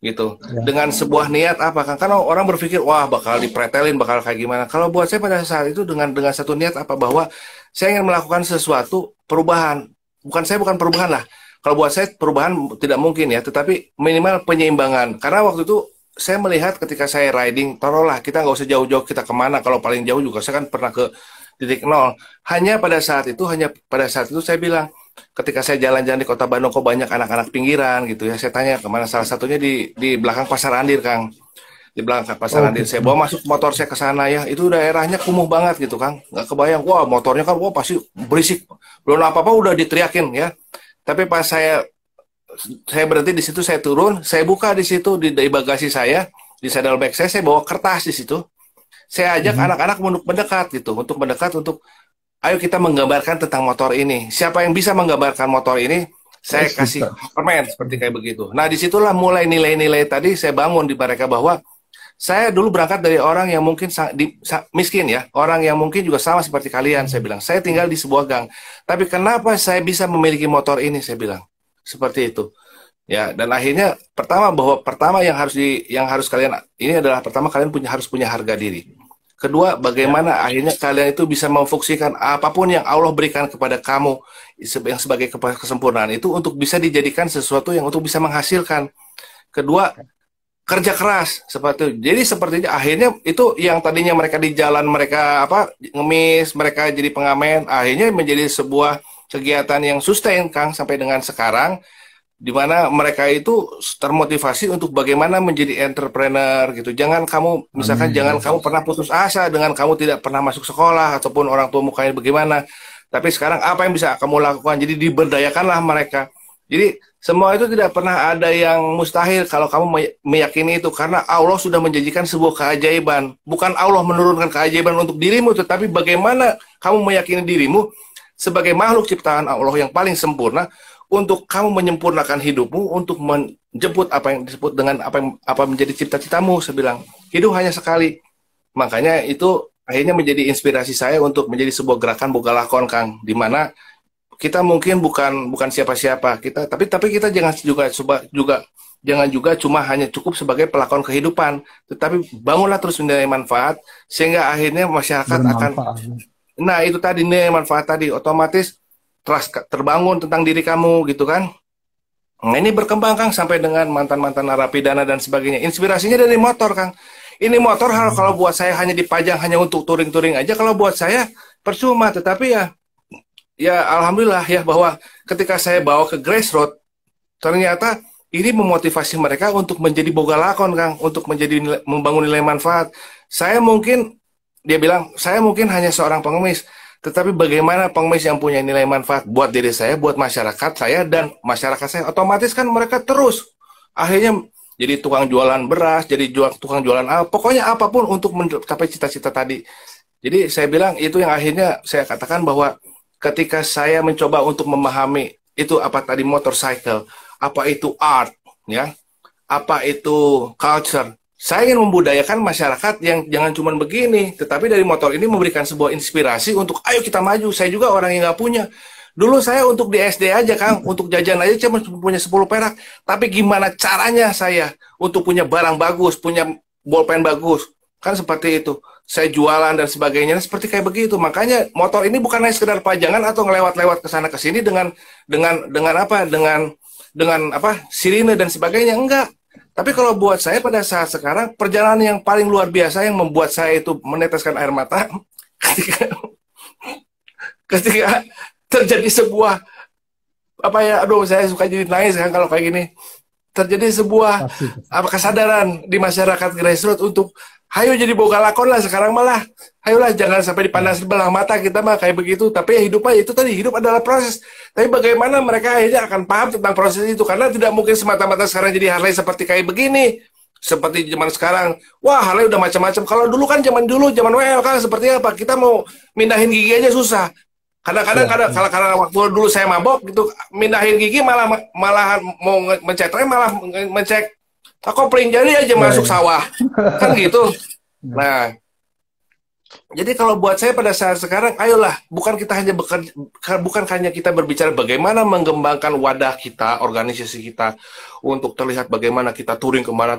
Gitu. Dengan sebuah niat apa, Kang? Karena orang berpikir wah bakal dipretelin, bakal kayak gimana. Kalau buat saya pada saat itu dengan satu niat apa, bahwa saya ingin melakukan sesuatu perubahan. Bukan perubahan lah. Kalau buat saya perubahan tidak mungkin ya, tetapi minimal penyeimbangan. Karena waktu itu saya melihat ketika saya riding, taruhlah kita nggak usah jauh-jauh, kita kemana, kalau paling jauh juga saya kan pernah ke titik nol. Hanya pada saat itu saya bilang, ketika saya jalan-jalan di kota Bandung, kok banyak anak-anak pinggiran gitu ya. Saya tanya kemana, salah satunya di belakang Pasar Andir, Kang. Di belakang Pasar Andir. Saya bawa masuk motor saya ke sana ya. Itu daerahnya kumuh banget gitu, Kang. Nggak kebayang, wah motornya kan, wah pasti berisik. Belum apa-apa udah diteriakin ya. Tapi pas saya berhenti di situ, saya turun, saya buka di situ di bagasi saya, di saddlebag saya bawa kertas di situ. Saya ajak anak-anak untuk mendekat untuk ayo kita menggambarkan tentang motor ini. Siapa yang bisa menggambarkan motor ini, saya kasih permen seperti kayak begitu. Nah, disitulah mulai nilai-nilai tadi saya bangun di mereka, bahwa saya dulu berangkat dari orang yang mungkin miskin ya, orang yang mungkin juga sama seperti kalian. Saya bilang, saya tinggal di sebuah gang. Tapi kenapa saya bisa memiliki motor ini, saya bilang. Seperti itu. Ya, dan akhirnya pertama yang harus kalian ini adalah pertama kalian harus punya harga diri. Kedua, bagaimana akhirnya kalian itu bisa memfungsikan apapun yang Allah berikan kepada kamu yang sebagai kesempurnaan itu untuk bisa dijadikan sesuatu yang untuk bisa menghasilkan. Kedua, kerja keras seperti itu. Jadi sepertinya akhirnya itu yang tadinya mereka di jalan mereka ngemis, mereka jadi pengamen, akhirnya menjadi sebuah kegiatan yang sustain Kang sampai dengan sekarang, di mana mereka itu termotivasi untuk bagaimana menjadi entrepreneur gitu. Jangan kamu misalkan jangan kamu pernah putus asa dengan kamu tidak pernah masuk sekolah ataupun orang tua mukanya bagaimana. Tapi sekarang apa yang bisa kamu lakukan? Jadi diberdayakanlah mereka. Jadi semua itu tidak pernah ada yang mustahil kalau kamu meyakini itu, karena Allah sudah menjanjikan sebuah keajaiban. Bukan Allah menurunkan keajaiban untuk dirimu, tetapi bagaimana kamu meyakini dirimu sebagai makhluk ciptaan Allah yang paling sempurna untuk kamu menyempurnakan hidupmu, untuk menjemput apa yang disebut dengan apa menjadi cita-citamu. Saya bilang, hidup hanya sekali. Makanya itu akhirnya menjadi inspirasi saya untuk menjadi sebuah gerakan Bogalakon, Kang, di mana kita mungkin bukan siapa-siapa kita, tapi kita jangan juga cuma hanya cukup sebagai pelakon kehidupan, tetapi bangunlah terus nilai manfaat sehingga akhirnya masyarakat akan, nah itu tadi nilai manfaat tadi otomatis terbangun tentang diri kamu gitu kan. Nah ini berkembang Kang sampai dengan mantan-mantan narapidana dan sebagainya. Inspirasinya dari motor Kang. Ini motor kalau buat saya hanya dipajang hanya untuk touring-touring aja, kalau buat saya percuma, tetapi ya alhamdulillah ya bahwa ketika saya bawa ke Grassroot ternyata ini memotivasi mereka untuk menjadi Bogalakon Kang, untuk membangun nilai manfaat. Dia bilang saya mungkin hanya seorang pengemis, tetapi bagaimana pengemis yang punya nilai manfaat buat diri saya, buat masyarakat saya dan masyarakat saya, otomatis kan mereka terus akhirnya jadi tukang jualan beras, jadi tukang jualan pokoknya apapun untuk mencapai cita-cita tadi. Jadi saya bilang itu yang akhirnya saya katakan bahwa ketika saya mencoba untuk memahami itu apa tadi motorcycle, apa itu art, ya, apa itu culture, saya ingin membudayakan masyarakat yang jangan cuma begini, tetapi dari motor ini memberikan sebuah inspirasi untuk ayo kita maju. Saya juga orang yang nggak punya. Dulu saya untuk di SD aja Kang, untuk jajan aja cuma punya 10 perak. Tapi gimana caranya saya untuk punya barang bagus, punya bolpen bagus, kan seperti itu. Saya jualan dan sebagainya seperti kayak begitu. Makanya motor ini bukan hanya sekedar pajangan atau ngelewat-lewat ke sana ke sini dengan sirine dan sebagainya, enggak. Tapi kalau buat saya pada saat sekarang perjalanan yang paling luar biasa yang membuat saya itu meneteskan air mata ketika terjadi sebuah saya suka jadi nangis kan kalau kayak gini. Terjadi sebuah kesadaran di masyarakat Grassroot untuk ayo jadi Bogalakon lah sekarang malah. Ayolah jangan sampai dipandang sebelah mata kita mah kayak begitu. Tapi ya hidupnya itu tadi, hidup adalah proses. Tapi bagaimana mereka akhirnya akan paham tentang proses itu, karena tidak mungkin semata-mata sekarang jadi Harley seperti kayak begini. Seperti zaman sekarang, wah Harley udah macam-macam. Kalau dulu kan zaman WL kan seperti apa? Kita mau mindahin gigi aja susah. Kadang-kadang karena waktu dulu saya mabok gitu, mindahin gigi malah mau mencet rem malah mencek kopling jadi aja masuk sawah kan gitu. Nah, jadi kalau buat saya pada saat sekarang, ayolah bukan hanya kita berbicara bagaimana mengembangkan wadah kita, organisasi kita untuk terlihat bagaimana kita touring kemana,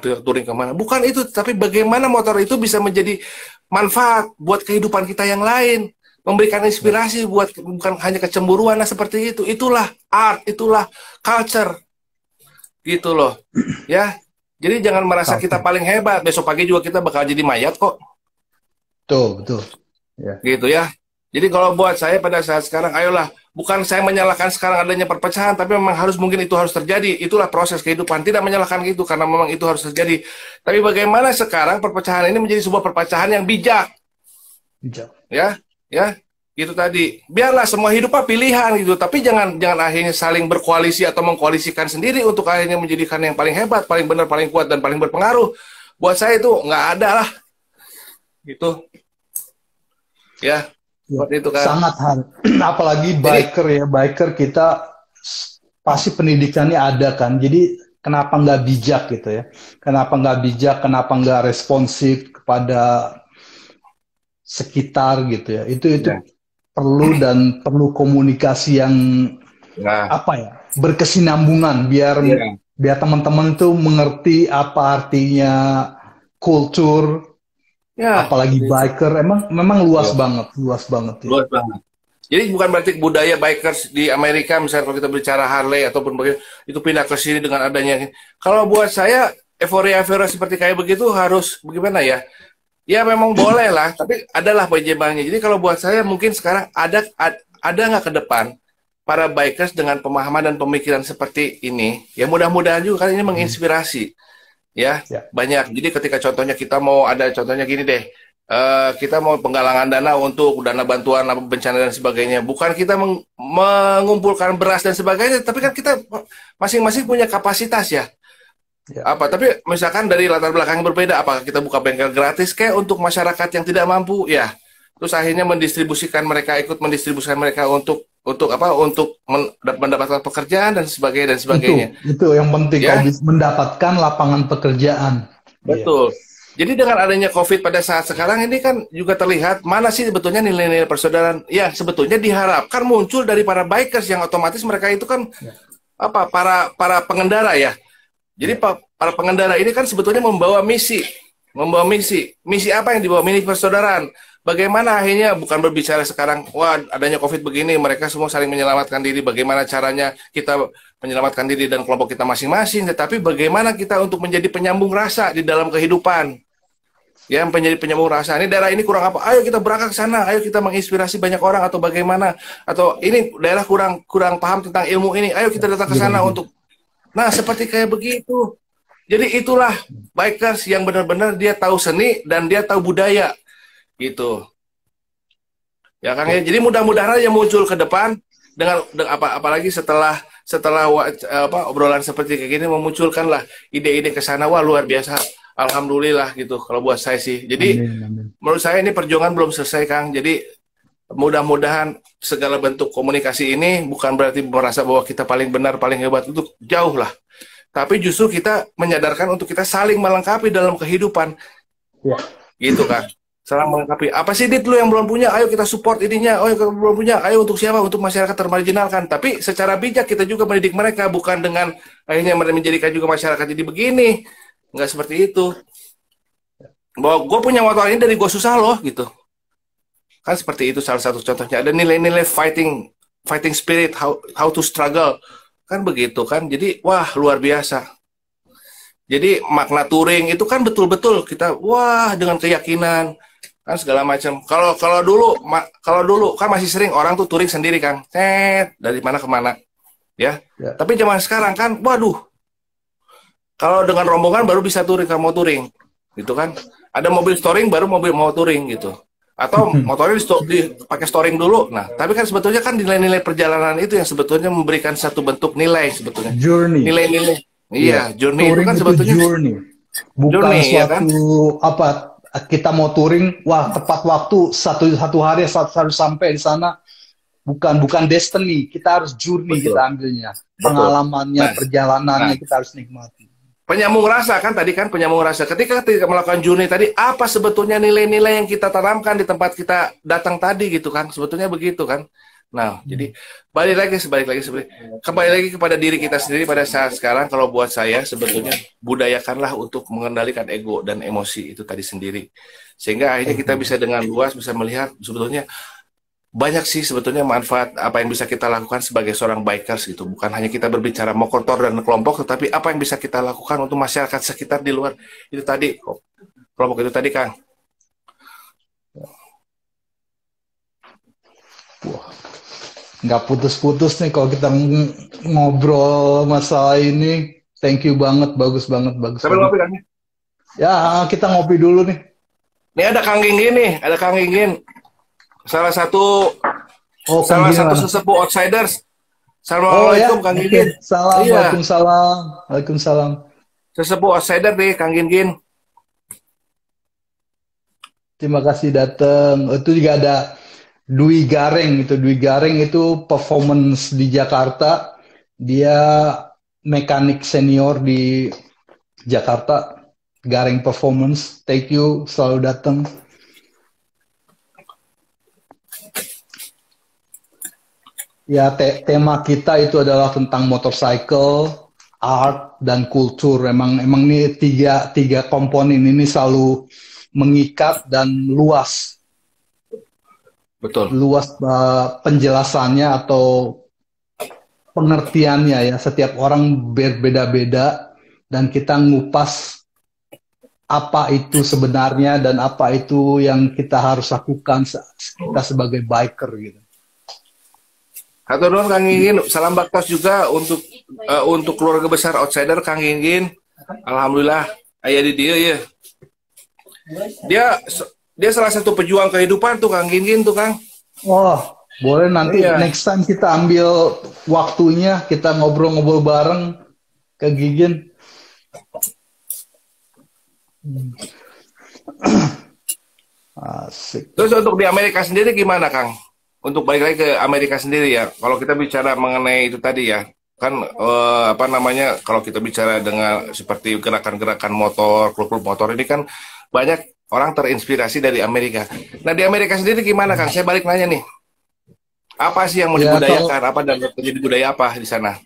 bukan itu, tapi bagaimana motor itu bisa menjadi manfaat buat kehidupan kita yang lain. Memberikan inspirasi bukan hanya kecemburuan. Nah seperti itu, itulah art, itulah culture, gitu loh, ya. Jadi jangan merasa kita paling hebat. Besok pagi juga kita bakal jadi mayat kok. Betul. Ya. Gitu ya. Jadi kalau buat saya pada saat sekarang, ayolah, bukan saya menyalahkan sekarang adanya perpecahan, tapi memang mungkin itu harus terjadi. Itulah proses kehidupan. Tidak menyalahkan itu karena memang itu harus terjadi. Tapi bagaimana sekarang perpecahan ini menjadi sebuah perpecahan yang bijak. Ya, gitu tadi. Biarlah semua hidupnya pilihan gitu, tapi jangan akhirnya saling berkoalisi atau mengkoalisikan sendiri untuk akhirnya menjadikan yang paling hebat, paling benar, paling kuat dan paling berpengaruh. Buat saya itu nggak ada lah. Gitu. Ya, seperti itu kan. Sangat apalagi biker kita pasti pendidikannya ada kan. Jadi kenapa nggak bijak gitu ya? Kenapa nggak responsif kepada sekitar gitu ya, itu perlu komunikasi yang berkesinambungan biar biar teman-teman tuh mengerti apa artinya kultur, Ya, apalagi seperti itu. biker. Memang luas Ya, banget, luas banget ya. luas banget. Jadi bukan berarti budaya bikers di Amerika, misalnya kalau kita bicara Harley ataupun begitu, itu pindah ke sini dengan adanya. Kalau buat saya, euforia-euforia seperti kayak begitu harus bagaimana ya? Ya memang boleh lah, tapi adalah penjembannya. Jadi kalau buat saya mungkin sekarang ada nggak ke depan para bikers dengan pemahaman dan pemikiran seperti ini? Ya mudah-mudahan juga kan ini menginspirasi. Ya Ya. banyak. Jadi ketika contohnya kita mau ada contohnya gini deh, kita mau penggalangan dana untuk dana bantuan bencana dan sebagainya. Bukan kita mengumpulkan beras dan sebagainya, tapi kan kita masing-masing punya kapasitas ya. Ya. Apa? Tapi misalkan dari latar belakang yang berbeda, apakah kita buka bengkel gratis kayak untuk masyarakat yang tidak mampu, ya. Terus akhirnya ikut mendistribusikan mereka untuk apa? Untuk mendapatkan pekerjaan dan sebagainya. Itu yang penting, Ya. kalau bisa mendapatkan lapangan pekerjaan. Betul. Jadi dengan adanya COVID pada saat sekarang ini kan juga terlihat mana sih sebetulnya nilai-nilai persaudaraan yang sebetulnya diharapkan muncul dari para bikers yang otomatis mereka itu kan apa para pengendara ya. Jadi para pengendara ini kan sebetulnya membawa misi. Misi apa yang dibawa? Misi persaudaraan. Bagaimana akhirnya bukan berbicara sekarang, wah adanya COVID begini, mereka semua saling menyelamatkan diri, bagaimana caranya kita menyelamatkan diri dan kelompok kita masing-masing, tetapi bagaimana kita untuk menjadi penyambung rasa di dalam kehidupan. Ya, menjadi penyambung rasa. Ini daerah ini kurang apa? Ayo kita berangkat ke sana, ayo kita menginspirasi banyak orang atau bagaimana? Atau ini daerah kurang paham tentang ilmu ini, ayo kita datang ke sana untuk. Nah, seperti kayak begitu. Jadi itulah bikers yang benar-benar dia tahu seni dan dia tahu budaya. Gitu. Ya Kang ya. Jadi mudah-mudahan aja muncul ke depan dengan apalagi setelah obrolan seperti kayak gini memunculkanlah ide-ide ke sana. Wah, luar biasa. Alhamdulillah gitu kalau buat saya sih. Jadi Amin. menurut saya ini perjuangan belum selesai Kang. Jadi mudah-mudahan segala bentuk komunikasi ini bukan berarti merasa bahwa kita paling benar, paling hebat, itu jauh lah. Tapi justru kita menyadarkan untuk kita saling melengkapi dalam kehidupan. Ya. Gitu Kang. Saling melengkapi. Apa sih Dit lu yang belum punya? Ayo kita support ininya. Oh, yang belum punya. Ayo untuk siapa? Untuk masyarakat termarginalkan. Tapi secara bijak kita juga mendidik mereka, bukan dengan akhirnya menjadikan juga masyarakat jadi begini. Nggak seperti itu. Bahwa gue punya motor ini dari gue susah loh gitu. Kan seperti itu salah satu contohnya. Ada nilai-nilai fighting spirit, how to struggle. Kan begitu kan. Jadi wah luar biasa. Jadi makna touring itu kan betul-betul kita wah dengan keyakinan kan segala macam. Kalau dulu kan masih sering orang tuh touring sendiri Kang. Dari mana ke mana. Ya. Tapi zaman sekarang kan waduh. Kalau dengan rombongan baru bisa touring, kalau mau touring. Gitu kan. Ada mobil storing baru mau touring gitu. Atau motornya dipakai storing dulu. Nah, tapi kan sebetulnya kan nilai-nilai perjalanan itu yang sebetulnya memberikan satu bentuk nilai sebetulnya. Journey. Nilai-nilai. Iya, journey touring itu kan itu sebetulnya journey. Bukan journey, suatu ya kan? apa kita mau touring, wah tepat waktu satu hari harus sampai di sana. Bukan destiny, kita harus journey. Betul. Kita ambilnya. Pengalamannya, perjalanannya kita harus nikmati. Penyambung rasa kan tadi kan penyambung rasa. Ketika melakukan journey tadi, apa sebetulnya nilai-nilai yang kita tanamkan di tempat kita datang tadi gitu kan? Sebetulnya begitu kan? Nah, jadi kembali lagi kepada diri kita sendiri pada saat sekarang. Kalau buat saya sebetulnya budayakanlah untuk mengendalikan ego dan emosi itu tadi sendiri. Sehingga akhirnya kita bisa dengan luas bisa melihat sebetulnya banyak sih sebetulnya manfaat apa yang bisa kita lakukan sebagai seorang bikers gitu. Bukan hanya kita berbicara motor dan kelompok, tetapi apa yang bisa kita lakukan untuk masyarakat sekitar di luar itu tadi kelompok itu tadi Kang. Wah, nggak putus-putus nih kalau kita ngobrol masalah ini. Thank you banget, bagus banget. Sambil ngopi kan? Ya, kita ngopi dulu nih. Nih ada Kang Ginggin nih, salah satu sesepuh outsiders. Assalamualaikum Kang Ginggin. Waalaikumsalam. Sesepuh outsider nih Kang Ginggin. Terima kasih datang. Itu juga ada Dwi Gareng itu performance di Jakarta. Dia mekanik senior di Jakarta. Gareng Performance. Thank you, selalu datang. Ya, tema kita itu adalah tentang motorcycle, art dan kultur. Emang ini tiga komponen ini selalu mengikat dan luas. Betul. Luas penjelasannya atau pengertiannya ya. Setiap orang berbeda-beda dan kita ngupas apa itu sebenarnya dan apa itu yang kita harus lakukan kita sebagai biker gitu. Hatur nuhun Kang Gingin, salam baktos juga untuk keluarga besar Outsider Kang Gingin. Alhamdulillah aya di dia ya. Dia salah satu pejuang kehidupan tuh Kang Gingin tuh Kang. Wah, boleh nanti next time kita ambil waktunya kita ngobrol-ngobrol bareng ke Gingin. Asik. Terus untuk di Amerika sendiri gimana Kang? Untuk balik lagi ke Amerika sendiri ya, kalau kita bicara mengenai itu tadi ya, kan kalau kita bicara dengan seperti gerakan-gerakan motor, klub-klub motor ini kan banyak orang terinspirasi dari Amerika. Nah di Amerika sendiri gimana Kang? Saya balik nanya nih, apa sih yang mau dibudayakan, apa dan jadi budaya apa di sana?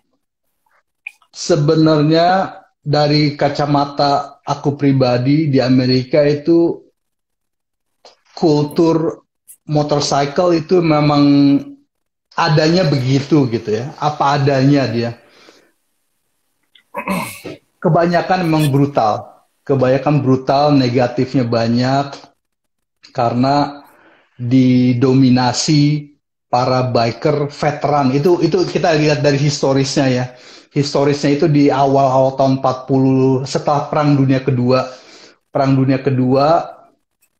Sebenarnya dari kacamata aku pribadi di Amerika itu kultur motorcycle itu memang adanya begitu gitu ya, apa adanya dia. Kebanyakan memang brutal, negatifnya banyak karena didominasi para biker veteran. Itu kita lihat dari historisnya ya. Historisnya itu di awal-awal tahun 40 setelah Perang Dunia Kedua. Perang Dunia Kedua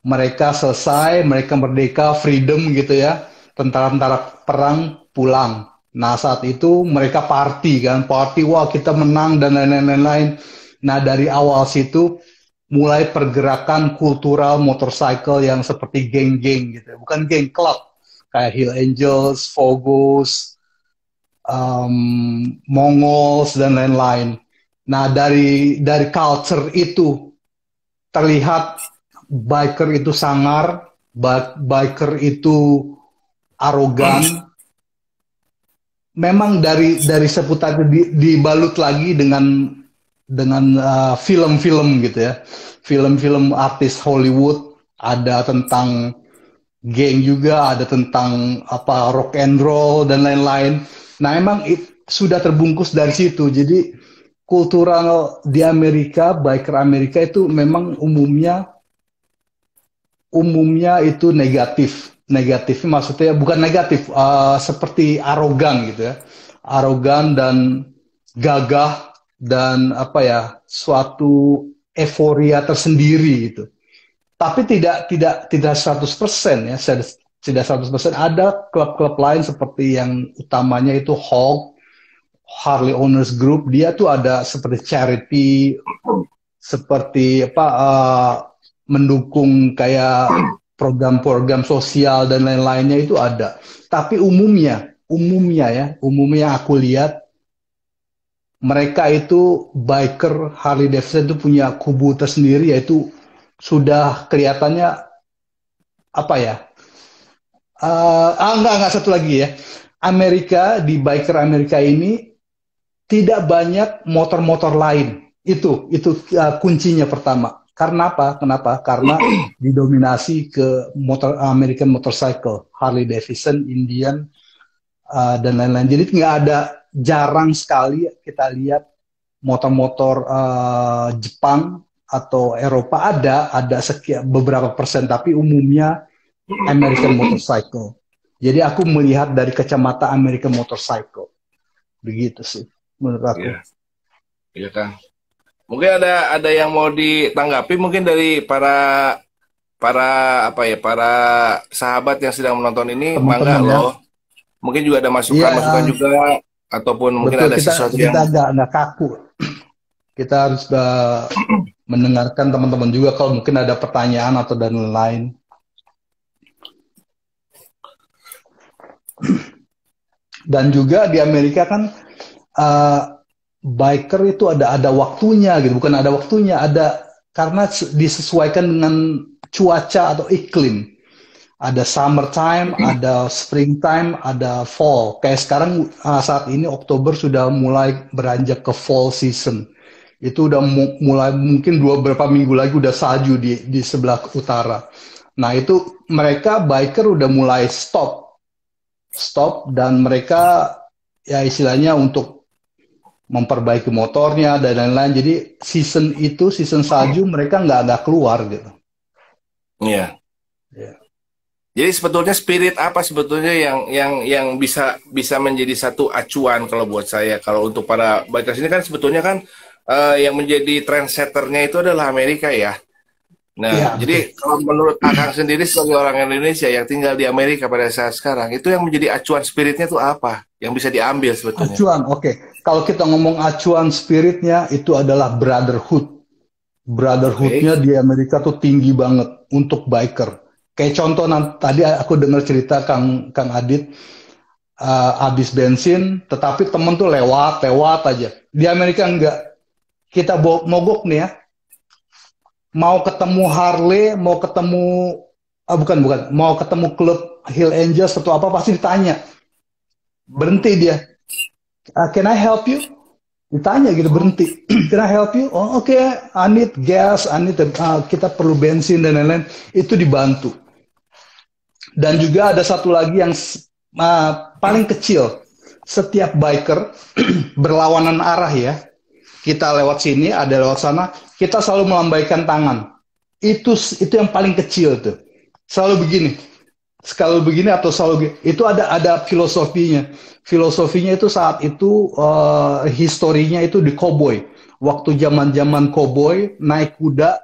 mereka selesai, mereka merdeka, freedom gitu ya. Tentara-tentara perang pulang. Nah saat itu mereka party, wah kita menang dan lain-lain. Nah dari awal situ mulai pergerakan kultural motorcycle yang seperti geng-geng gitu. Bukan geng club, kayak Hill Angels, Fogos, Mongols dan lain-lain. Nah dari culture itu terlihat biker itu sangar, biker itu arogan. Memang dari seputar dibalut lagi dengan film-film gitu ya. Film-film artis Hollywood, ada tentang geng juga, ada tentang rock and roll dan lain-lain. Nah, emang sudah terbungkus dari situ. Jadi kultural di Amerika, biker Amerika itu memang umumnya itu negatif. Negatifnya maksudnya bukan negatif, seperti arogan gitu ya. Arogan dan gagah dan suatu euforia tersendiri gitu. Tapi tidak 100% ya. Tidak 100%. Ada klub-klub lain seperti yang utamanya itu Harley Owners Group. Dia tuh ada seperti charity, seperti mendukung kayak program-program sosial dan lain-lainnya itu ada. Tapi umumnya aku lihat mereka itu biker Harley Davidson itu punya kubu tersendiri, yaitu sudah kelihatannya enggak satu lagi ya. Di biker Amerika ini tidak banyak motor-motor lain. Itu kuncinya pertama. Karena apa? Kenapa? Karena didominasi ke American motorcycle, Harley Davidson, Indian, dan lain-lain. Jadi jarang sekali kita lihat motor-motor Jepang atau Eropa. Ada sekian beberapa persen, tapi umumnya American motorcycle. Jadi aku melihat dari kacamata American motorcycle. Begitu sih menurut aku. Iya Kang. Mungkin ada yang mau ditanggapi mungkin dari para sahabat yang sedang menonton ini, mangga loh. Mungkin juga ada masukan juga, ataupun mungkin ada sesuatu yang kita nggak kaku. Kita harus mendengarkan teman-teman juga kalau mungkin ada pertanyaan atau dan lain. Dan juga di Amerika kan biker itu ada waktunya gitu, bukan ada waktunya, ada karena disesuaikan dengan cuaca atau iklim. ada summertime, ada springtime, ada fall. Kayak sekarang saat ini Oktober sudah mulai beranjak ke fall season. Itu udah mulai mungkin beberapa minggu lagi udah salju di sebelah utara. Nah itu mereka biker udah mulai stop dan mereka ya istilahnya untuk memperbaiki motornya dan lain-lain. Jadi season salju mereka nggak keluar gitu. Iya. Yeah. Jadi sebetulnya spirit apa sebetulnya yang bisa menjadi satu acuan kalau buat saya, kalau untuk para bikers ini kan sebetulnya kan yang menjadi trendsetternya itu adalah Amerika ya. Nah, Ya, jadi kalau menurut Akang sendiri sebagai orang Indonesia yang tinggal di Amerika pada saat sekarang, itu yang menjadi acuan spiritnya itu apa? Yang bisa diambil sebetulnya? Acuan, oke. Kalau kita ngomong acuan spiritnya itu adalah brotherhood. Brotherhoodnya di Amerika tuh tinggi banget untuk biker. Kayak contoh tadi aku dengar cerita Kang Adit habis bensin, tetapi temen tuh lewat aja. Di Amerika enggak. Kita mogok nih ya. Mau ketemu Harley, mau ketemu mau ketemu klub Hill Angels atau apa pasti ditanya. Berhenti dia. Can I help you? Ditanya gitu, berhenti. Can I help you? Oh oke, I need gas, kita perlu bensin dan lain-lain. Itu dibantu. Dan juga ada satu lagi yang paling kecil. Setiap biker berlawanan arah ya. Kita lewat sini, ada lewat sana. Kita selalu melambaikan tangan. Itu yang paling kecil tuh. Selalu begini atau selalu begini. Itu ada filosofinya. Filosofinya itu saat itu historinya itu di cowboy. Waktu zaman cowboy naik kuda,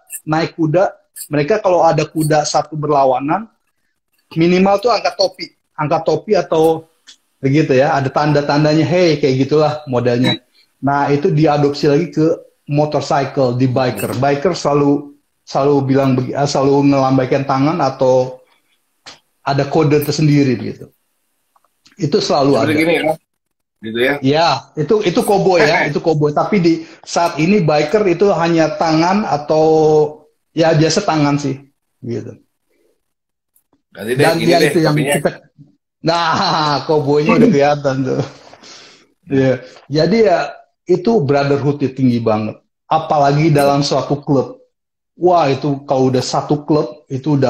mereka kalau ada kuda satu berlawanan, minimal tuh angkat topi atau begitu ya. Ada tanda-tandanya, hey kayak gitulah modelnya. Nah itu diadopsi lagi ke motorcycle di biker. Biker selalu bilang selalu melambaikan tangan atau ada kode tersendiri gitu. Itu selalu ada. Gini, ya? Gitu ya? Ya, itu koboi ya, itu koboi. Tapi di saat ini biker itu hanya tangan atau ya biasa tangan sih, gitu. Dan dia itu yang kita, nah koboinya udah kelihatan tuh. Ya, jadi ya itu brotherhoodnya tinggi banget. Apalagi dalam suatu klub. Wah itu kalau udah satu klub itu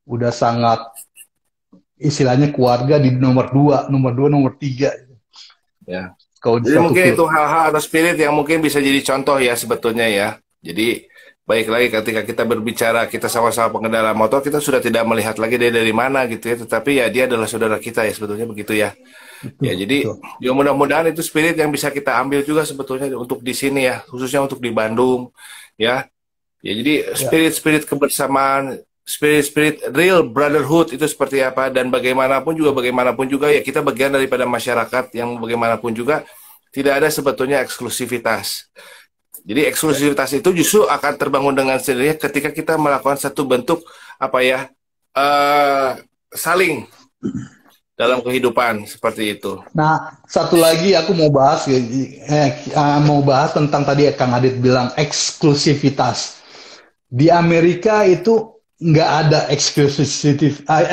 udah sangat istilahnya keluarga di nomor 2, nomor 3. Ya. Jadi mungkin itu hal-hal atau spirit yang mungkin bisa jadi contoh ya sebetulnya ya. Jadi baik lagi ketika kita berbicara, kita sama-sama pengendara motor, kita sudah tidak melihat lagi dia dari mana gitu ya. Tetapi ya dia adalah saudara kita ya sebetulnya begitu ya. Ya jadi ya mudah-mudahan itu spirit yang bisa kita ambil juga sebetulnya untuk di sini ya, khususnya untuk di Bandung ya. Ya jadi spirit kebersamaan, spirit real brotherhood itu seperti apa, dan bagaimanapun juga ya kita bagian daripada masyarakat yang bagaimanapun juga tidak ada sebetulnya eksklusivitas. Jadi eksklusivitas itu justru akan terbangun dengan sendirinya ketika kita melakukan satu bentuk saling dalam kehidupan seperti itu. Nah, satu lagi aku mau bahas tentang tadi Kang Adit bilang eksklusivitas. Di Amerika itu nggak ada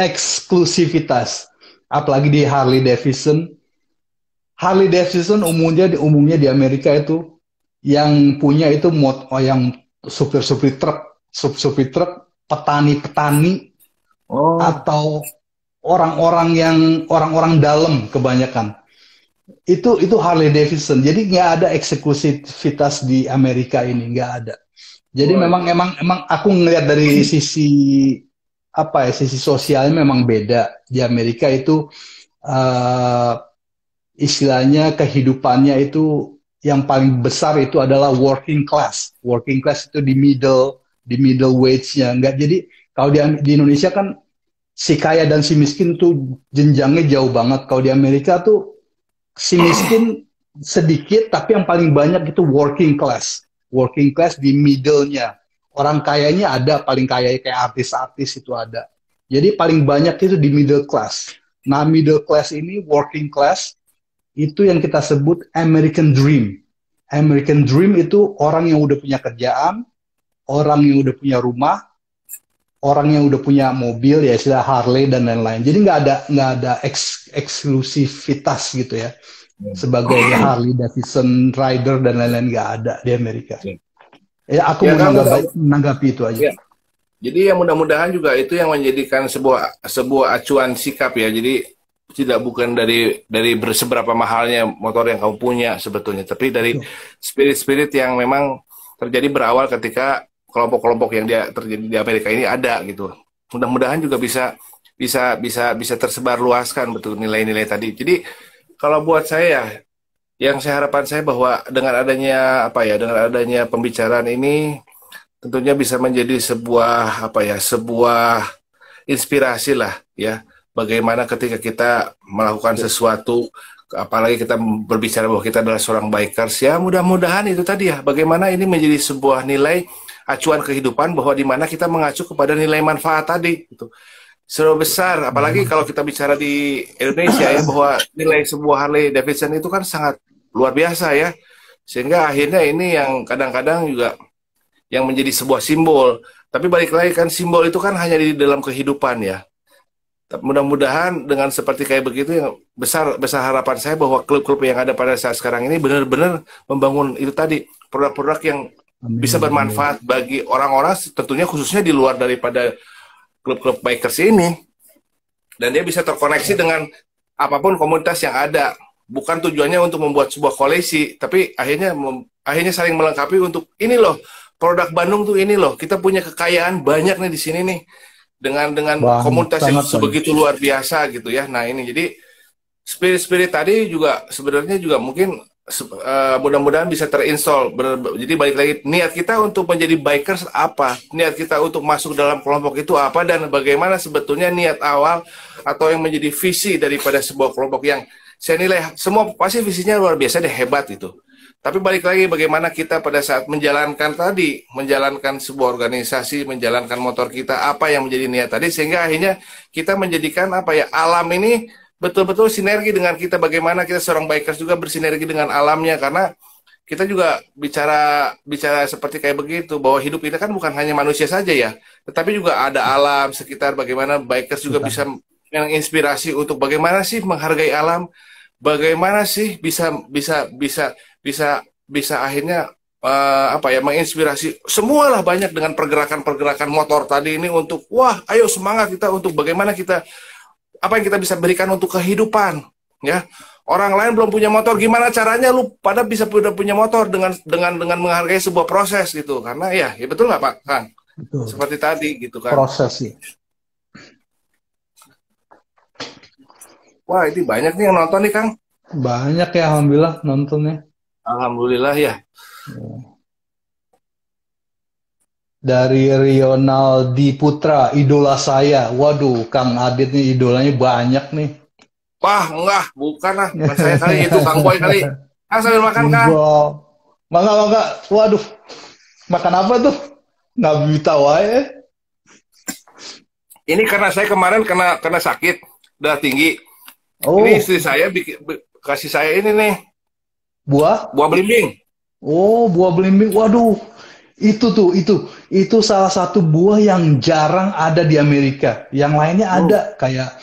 eksklusivitas, apalagi di Harley Davidson. Harley Davidson umumnya di Amerika itu yang punya itu yang supir truk, petani, atau orang-orang dalam kebanyakan. Itu Harley Davidson. Jadi nggak ada eksklusivitas di Amerika ini, nggak ada. Jadi memang aku ngelihat dari sisi sosialnya memang beda. Di Amerika itu istilahnya kehidupannya itu yang paling besar itu adalah working class. Working class itu di middle wage-nya. Enggak, jadi kalau di Indonesia kan si kaya dan si miskin tuh jenjangnya jauh banget. Kalau di Amerika tuh si miskin sedikit, tapi yang paling banyak itu working class. Working class di middle-nya. Orang kayanya ada, paling kaya kayak artis-artis itu ada. Jadi paling banyak itu di middle class. Nah, middle class ini, working class, itu yang kita sebut American Dream. American Dream itu orang yang udah punya kerjaan, orang yang udah punya rumah, orang yang udah punya mobil ya istilah Harley dan lain-lain. Jadi nggak ada eksklusivitas gitu ya sebagai Harley Davidson rider dan lain-lain, nggak ada di Amerika. Ya aku Ya, mau kan, menanggapi itu aja. ya. Jadi yang mudah-mudahan juga itu yang menjadikan sebuah acuan sikap ya. Jadi tidak bukan dari seberapa mahalnya motor yang kamu punya sebetulnya, tapi dari spirit-spirit yang memang terjadi berawal ketika kelompok-kelompok yang terjadi di Amerika ini ada gitu. Mudah-mudahan juga bisa tersebar luaskan betul nilai-nilai tadi. Jadi kalau buat saya, yang saya harapan saya bahwa dengan adanya pembicaraan ini tentunya bisa menjadi sebuah inspirasi lah ya, bagaimana ketika kita melakukan sesuatu, apalagi kita berbicara bahwa kita adalah seorang bikers, ya mudah-mudahan itu tadi ya, bagaimana ini menjadi sebuah nilai acuan kehidupan, bahwa di mana kita mengacu kepada nilai manfaat tadi gitu. Seberapa besar, apalagi kalau kita bicara di Indonesia ya, bahwa nilai sebuah Harley Davidson itu kan sangat luar biasa ya, sehingga akhirnya ini yang kadang-kadang juga yang menjadi sebuah simbol. Tapi balik lagi kan, simbol itu kan hanya di dalam kehidupan ya. Mudah-mudahan dengan seperti kayak begitu, yang besar harapan saya bahwa klub-klub yang ada pada saat sekarang ini benar-benar membangun itu tadi, produk-produk yang bisa bermanfaat bagi orang-orang, tentunya khususnya di luar daripada klub-klub bikers ini. Dan dia bisa terkoneksi dengan apapun komunitas yang ada. Bukan tujuannya untuk membuat sebuah koleksi, tapi akhirnya saling melengkapi untuk ini loh, produk Bandung tuh ini loh, kita punya kekayaan banyak nih di sini nih, dengan komunitas yang sebegitu luar biasa gitu ya. Nah ini jadi spirit tadi juga sebenarnya juga mungkin mudah-mudahan bisa terinstall. Jadi balik lagi, niat kita untuk menjadi bikers apa, niat kita untuk masuk dalam kelompok itu apa, dan bagaimana sebetulnya niat awal atau yang menjadi visi daripada sebuah kelompok yang saya nilai semua pasti visinya luar biasa deh, hebat itu. Tapi balik lagi, bagaimana kita pada saat menjalankan sebuah organisasi, menjalankan motor kita, apa yang menjadi niat tadi, sehingga akhirnya kita menjadikan alam ini betul-betul sinergi dengan kita, bagaimana kita seorang bikers juga bersinergi dengan alamnya, karena kita juga bicara seperti kayak begitu, bahwa hidup kita kan bukan hanya manusia saja ya, tetapi juga ada alam sekitar, bagaimana bikers juga bisa menginspirasi untuk bagaimana sih menghargai alam, bagaimana sih bisa akhirnya menginspirasi semualah banyak dengan pergerakan motor tadi ini, untuk wah ayo semangat kita untuk bagaimana kita apa yang kita bisa berikan untuk kehidupan ya. Orang lain belum punya motor, gimana caranya lu pada bisa punya motor dengan menghargai sebuah proses gitu, karena ya betul nggak Pak Kang? Betul. Seperti tadi gitu kan, proses sih. Wah ini banyak nih yang nonton nih Kang. Banyak ya, alhamdulillah nontonnya. Alhamdulillah ya. Dari Rionaldi Putra, idola saya. Waduh, Kang Adit nih idolanya banyak nih. Wah, enggak, bukan lah. Bukan saya kali, itu Kang Boy kali. Kang sambil makan Kang. Mangga. Waduh, makan apa tuh? Nggak bisa wae. Ini karena saya kemarin kena sakit, darah tinggi. Oh. Ini istri saya kasih saya ini nih. Buah belimbing. Oh, buah belimbing. Waduh. Itu salah satu buah yang jarang ada di Amerika. Yang lainnya ada, kayak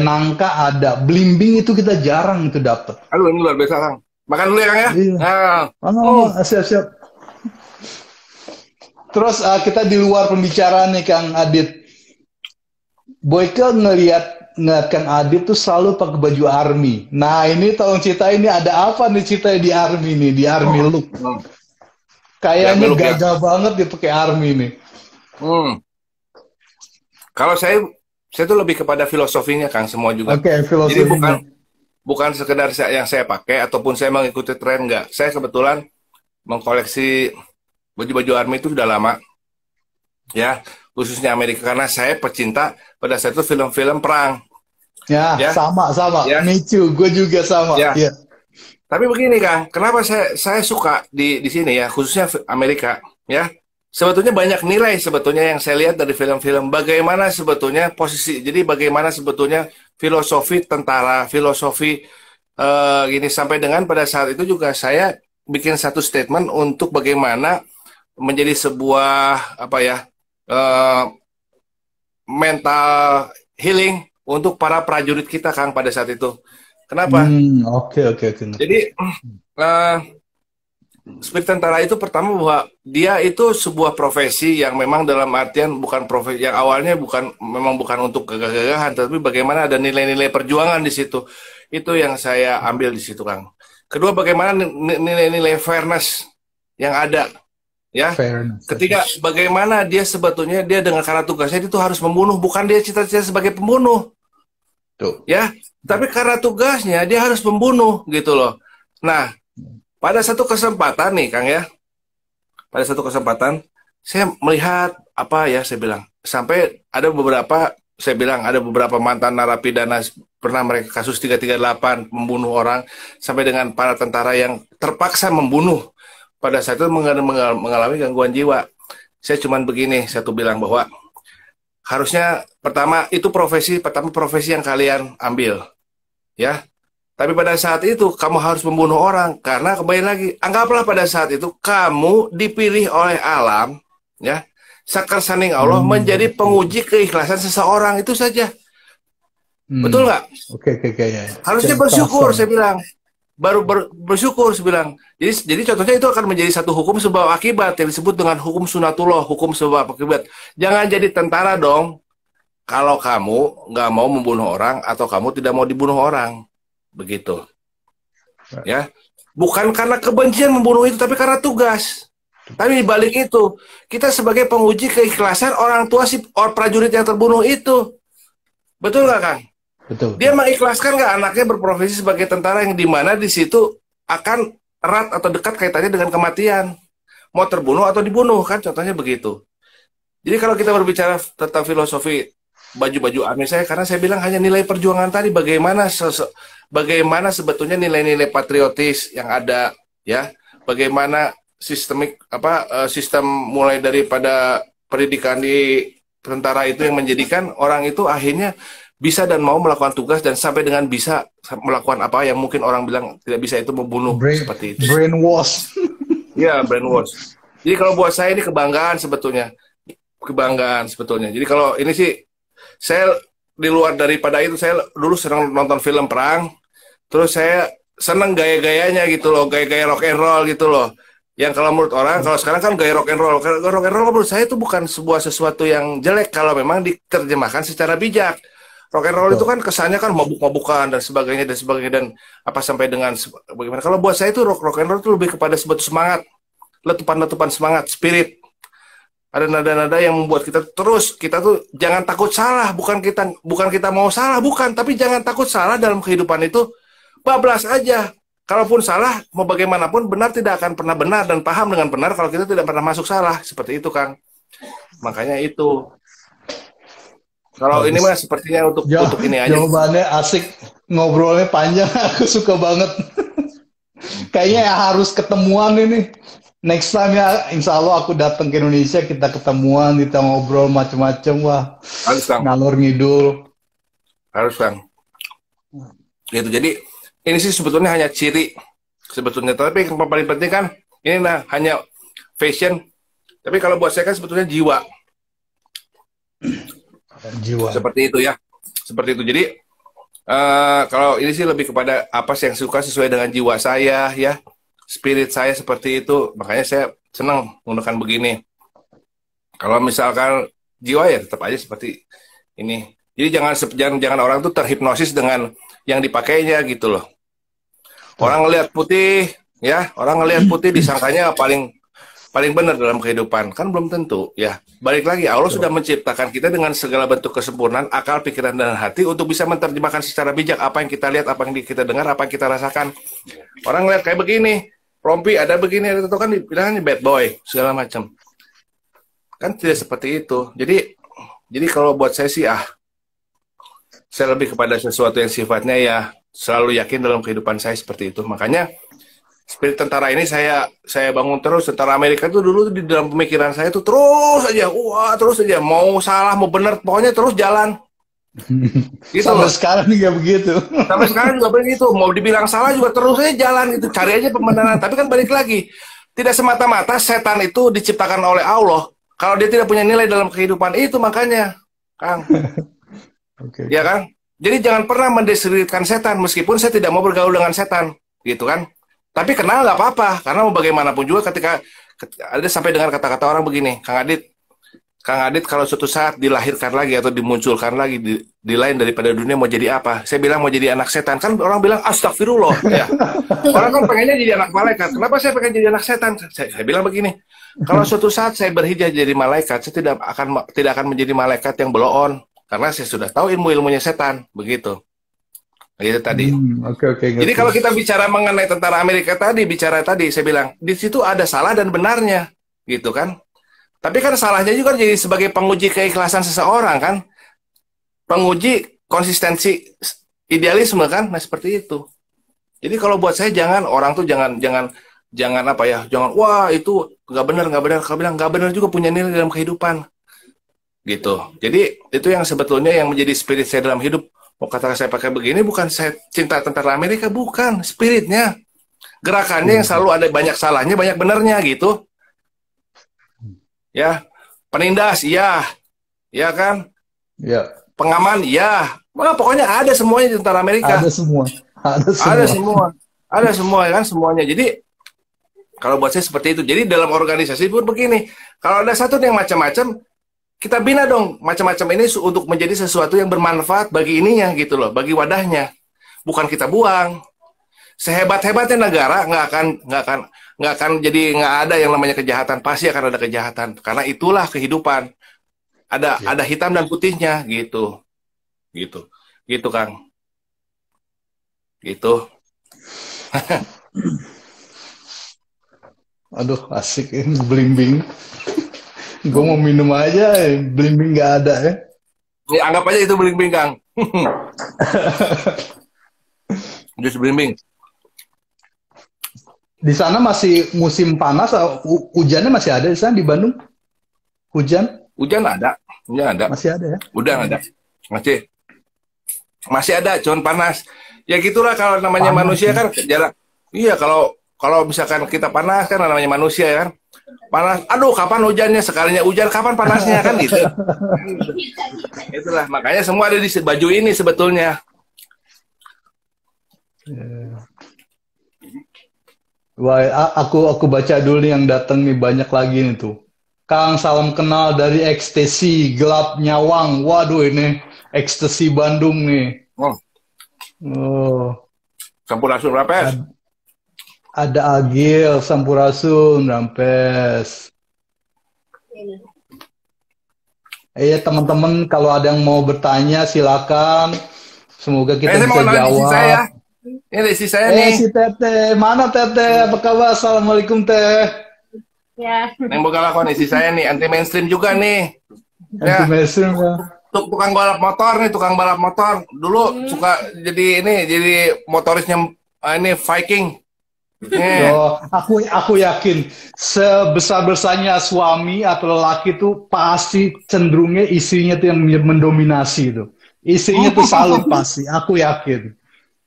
nangka ada, belimbing itu kita jarang itu dapat. Aduh, ini luar biasa Kang. Makan dulu ya Kang ya. Iya. Siap. Terus kita di luar pembicaraan nih Kang Adit. Boyke ngeliat Kang Adit tuh selalu pakai baju army. Nah ini tolong ceritain, ini ada apa nih ceritanya di army nih, di army look. Kayaknya gagah banget dia pakai army nih. Kalau saya tuh lebih kepada filosofinya Kang, semua juga. Oke, filosofinya. Jadi bukan sekedar yang saya pakai ataupun saya mengikuti tren, enggak. Saya kebetulan mengkoleksi baju-baju army itu sudah lama. Ya, khususnya Amerika, karena saya pecinta pada saat itu film-film perang. Ya. Sama. Ya. Me too, gue juga sama. Ya. Tapi begini Kang, kenapa saya suka di sini ya, khususnya Amerika ya. Sebetulnya banyak nilai sebetulnya yang saya lihat dari film-film, bagaimana sebetulnya posisi, jadi bagaimana sebetulnya filosofi tentara, filosofi gini, sampai dengan pada saat itu juga saya bikin satu statement untuk bagaimana menjadi sebuah mental healing untuk para prajurit kita, Kang, pada saat itu. Kenapa? Oke. Jadi spirit tentara itu pertama bahwa dia itu sebuah profesi yang memang dalam artian bukan profesi yang awalnya memang bukan untuk gagah-gagahan, tapi bagaimana ada nilai-nilai perjuangan di situ. Itu yang saya ambil di situ, Kang. Kedua, bagaimana nilai-nilai fairness yang ada, ya. Fairness. Ketiga, bagaimana dia sebetulnya dia dengan karena tugasnya itu harus membunuh, bukan dia cita-cita sebagai pembunuh, Tuh. ya. Tapi karena tugasnya dia harus membunuh, gitu loh. Nah, pada satu kesempatan nih, Kang, ya. Pada satu kesempatan, saya melihat apa ya, saya bilang, sampai ada beberapa, saya bilang ada beberapa mantan narapidana pernah mereka kasus 338 membunuh orang, sampai dengan para tentara yang terpaksa membunuh pada saat itu mengalami gangguan jiwa. Saya cuman begini, satu bilang bahwa harusnya pertama itu profesi yang kalian ambil, ya. Tapi pada saat itu kamu harus membunuh orang karena kembali lagi, anggaplah pada saat itu kamu dipilih oleh alam, ya, sakar saning Allah menjadi penguji keikhlasan seseorang, itu saja. Betul nggak? Oke, ya. Harusnya bersyukur, saya bilang. Baru bersyukur, saya bilang. Jadi contohnya itu akan menjadi satu hukum sebab akibat yang disebut dengan hukum sunatullah, hukum sebab akibat. Jangan jadi tentara dong kalau kamu nggak mau membunuh orang atau kamu tidak mau dibunuh orang. Begitu, ya, bukan karena kebencian membunuh itu, tapi karena tugas. Tapi dibalik itu, kita sebagai penguji keikhlasan orang tua si prajurit yang terbunuh itu, betul nggak, Kang? Betul. Dia mengikhlaskan nggak anaknya berprofesi sebagai tentara yang dimana di situ akan erat atau dekat kaitannya dengan kematian, mau terbunuh atau dibunuh, kan? Contohnya begitu. Jadi kalau kita berbicara tentang filosofi baju-baju army saya, karena saya bilang hanya nilai perjuangan tadi, bagaimana sebetulnya nilai-nilai patriotis yang ada, ya, bagaimana sistem mulai daripada pendidikan di tentara itu yang menjadikan orang itu akhirnya bisa dan mau melakukan tugas dan sampai dengan bisa melakukan apa yang mungkin orang bilang tidak bisa, itu membunuh, seperti itu. Brainwash. Ya, brainwash. Jadi kalau buat saya ini kebanggaan sebetulnya. Jadi kalau ini sih, saya di luar daripada itu, saya dulu senang nonton film perang, terus saya senang gaya-gayanya gitu loh, gaya-gaya rock and roll gitu loh. Yang kalau menurut orang, kalau sekarang kan gaya rock and roll menurut saya itu bukan sebuah sesuatu yang jelek kalau memang diterjemahkan secara bijak. Rock and roll itu kan kesannya kan mabuk-mabukan dan sebagainya dan apa sampai dengan bagaimana. Kalau buat saya itu rock and roll itu lebih kepada sebuah semangat, letupan-letupan semangat, spirit. Ada nada-nada yang membuat kita tuh jangan takut salah, bukan kita mau salah, bukan, tapi jangan takut salah dalam kehidupan itu, bablas aja. Kalaupun salah, mau bagaimanapun benar tidak akan pernah benar, dan paham dengan benar kalau kita tidak pernah masuk salah, seperti itu, Kang. Makanya itu. Kalau ini mah sepertinya untuk ini aja. Jawabannya asik, ngobrolnya panjang, aku suka banget. Kayaknya harus ketemuan ini. Next time ya, insya Allah aku datang ke Indonesia, kita ketemuan, kita ngobrol macam-macam, wah. Harus, Kang. Ngalor ngidul. Harus, Kang. Gitu. Jadi ini sih sebetulnya hanya ciri sebetulnya, tapi yang paling penting kan ini hanya fashion. Tapi kalau buat saya kan sebetulnya jiwa. Seperti itu, ya. Seperti itu. Jadi kalau ini sih lebih kepada apa sih yang suka sesuai dengan jiwa saya, ya. Spirit saya seperti itu, makanya saya senang menggunakan begini. Kalau misalkan jiwa ya tetap aja seperti ini. Jadi jangan orang tuh terhipnosis dengan yang dipakainya gitu loh. Orang ngelihat putih, ya, orang ngelihat putih disangkanya paling benar dalam kehidupan, kan belum tentu, ya. Balik lagi, Allah sudah menciptakan kita dengan segala bentuk kesempurnaan akal, pikiran, dan hati untuk bisa menerjemahkan secara bijak apa yang kita lihat, apa yang kita dengar, apa yang kita rasakan. Orang ngelihat kayak begini, rompi ada begini, ada itu kan dibilangnya bad boy segala macam. Kan tidak seperti itu. Jadi kalau buat saya sih saya lebih kepada sesuatu yang sifatnya ya selalu yakin dalam kehidupan saya seperti itu. Makanya spirit tentara ini saya bangun terus. Tentara Amerika itu dulu di dalam pemikiran saya itu terus aja mau salah mau benar pokoknya terus jalan. Gitu sampai sekarang juga begitu. Sampai sekarang juga begitu. Mau dibilang salah juga terus aja jalan gitu. Cari aja pembenaran. Tapi kan balik lagi, tidak semata-mata setan itu diciptakan oleh Allah kalau dia tidak punya nilai dalam kehidupan itu. Makanya Kang. Oke. Ya kan? Jadi jangan pernah mendeskripsikan setan, meskipun saya tidak mau bergaul dengan setan, gitu kan? Tapi kenal nggak apa-apa, karena mau bagaimanapun juga ketika ada sampai dengan kata-kata orang begini, Kang Adit kalau suatu saat dilahirkan lagi atau dimunculkan lagi di lain daripada dunia mau jadi apa? Saya bilang mau jadi anak setan. Kan orang bilang astagfirullah. Ya. Orang kan pengennya jadi anak malaikat. Kenapa saya pengen jadi anak setan? Saya bilang begini. Kalau suatu saat saya berhijrah jadi malaikat, saya tidak akan menjadi malaikat yang beloon. Karena saya sudah tahu ilmunya setan. Begitu. Gitu tadi. Oke. Jadi kalau kita bicara mengenai tentara Amerika tadi, saya bilang, di situ ada salah dan benarnya. Gitu kan. Tapi kan salahnya juga jadi sebagai penguji keikhlasan seseorang kan, penguji konsistensi idealisme kan, nah seperti itu. Jadi kalau buat saya orang tuh jangan apa ya, jangan wah itu nggak benar. Kalau bilang nggak benar juga punya nilai dalam kehidupan, gitu. Jadi itu yang sebetulnya yang menjadi spirit saya dalam hidup. Mau kata saya pakai begini bukan saya cinta tentara Amerika, bukan spiritnya, gerakannya yang selalu ada banyak salahnya banyak benarnya gitu. Ya, penindas, iya kan? Ya. Pengaman, iya. Wah, pokoknya ada semuanya di tentara Amerika. Ada semua. Ada semua kan semuanya. Jadi kalau buat saya seperti itu. Jadi dalam organisasi pun begini. Kalau ada satu yang macam-macam, kita bina dong macam-macam ini untuk menjadi sesuatu yang bermanfaat bagi ininya gitu loh, bagi wadahnya. Bukan kita buang. Sehebat-hebatnya negara nggak akan jadi nggak ada yang namanya kejahatan, pasti akan ada kejahatan karena itulah kehidupan, ada hitam dan putihnya gitu Kang gitu. Aduh asik ini blimbing. Gue mau minum aja, blimbing nggak ada ya. Ya anggap aja itu blimbing Kang. Jus blimbing. Di sana masih musim panas, hujannya masih ada di sana di Bandung? Hujan ada. Masih ada ya? Udah ada. Masih ada, cuman panas. Ya gitulah kalau namanya panas, manusia kan jarang. Iya, kalau misalkan kita panas kan namanya manusia kan. Panas, aduh kapan hujannya, sekalinya hujan kapan panasnya kan gitu. Itulah makanya semua ada di baju ini sebetulnya. Wah, aku baca dulu nih yang datang nih banyak lagi nih tuh. Kang, salam kenal dari Ekstasi Gelap Nyawang. Waduh ini Ekstasi Bandung nih. Oh. Sampurasun Rampes. Ada Agil Sampurasun Rampes. Teman-teman kalau ada yang mau bertanya silakan. Semoga kita bisa jawab. Ini si saya nih. Si Tete, mana Tete? Apa kabar? Assalamualaikum Teh. Ya. Yang boga lakon nih si saya nih, anti mainstream juga nih. Anti mainstream ya. Tukang balap motor. Dulu suka jadi motorisnya ini Viking. Oh, aku yakin sebesar-besarnya suami atau lelaki itu pasti cenderungnya istrinya tuh yang mendominasi itu. Istrinya tuh salut pasti, aku yakin.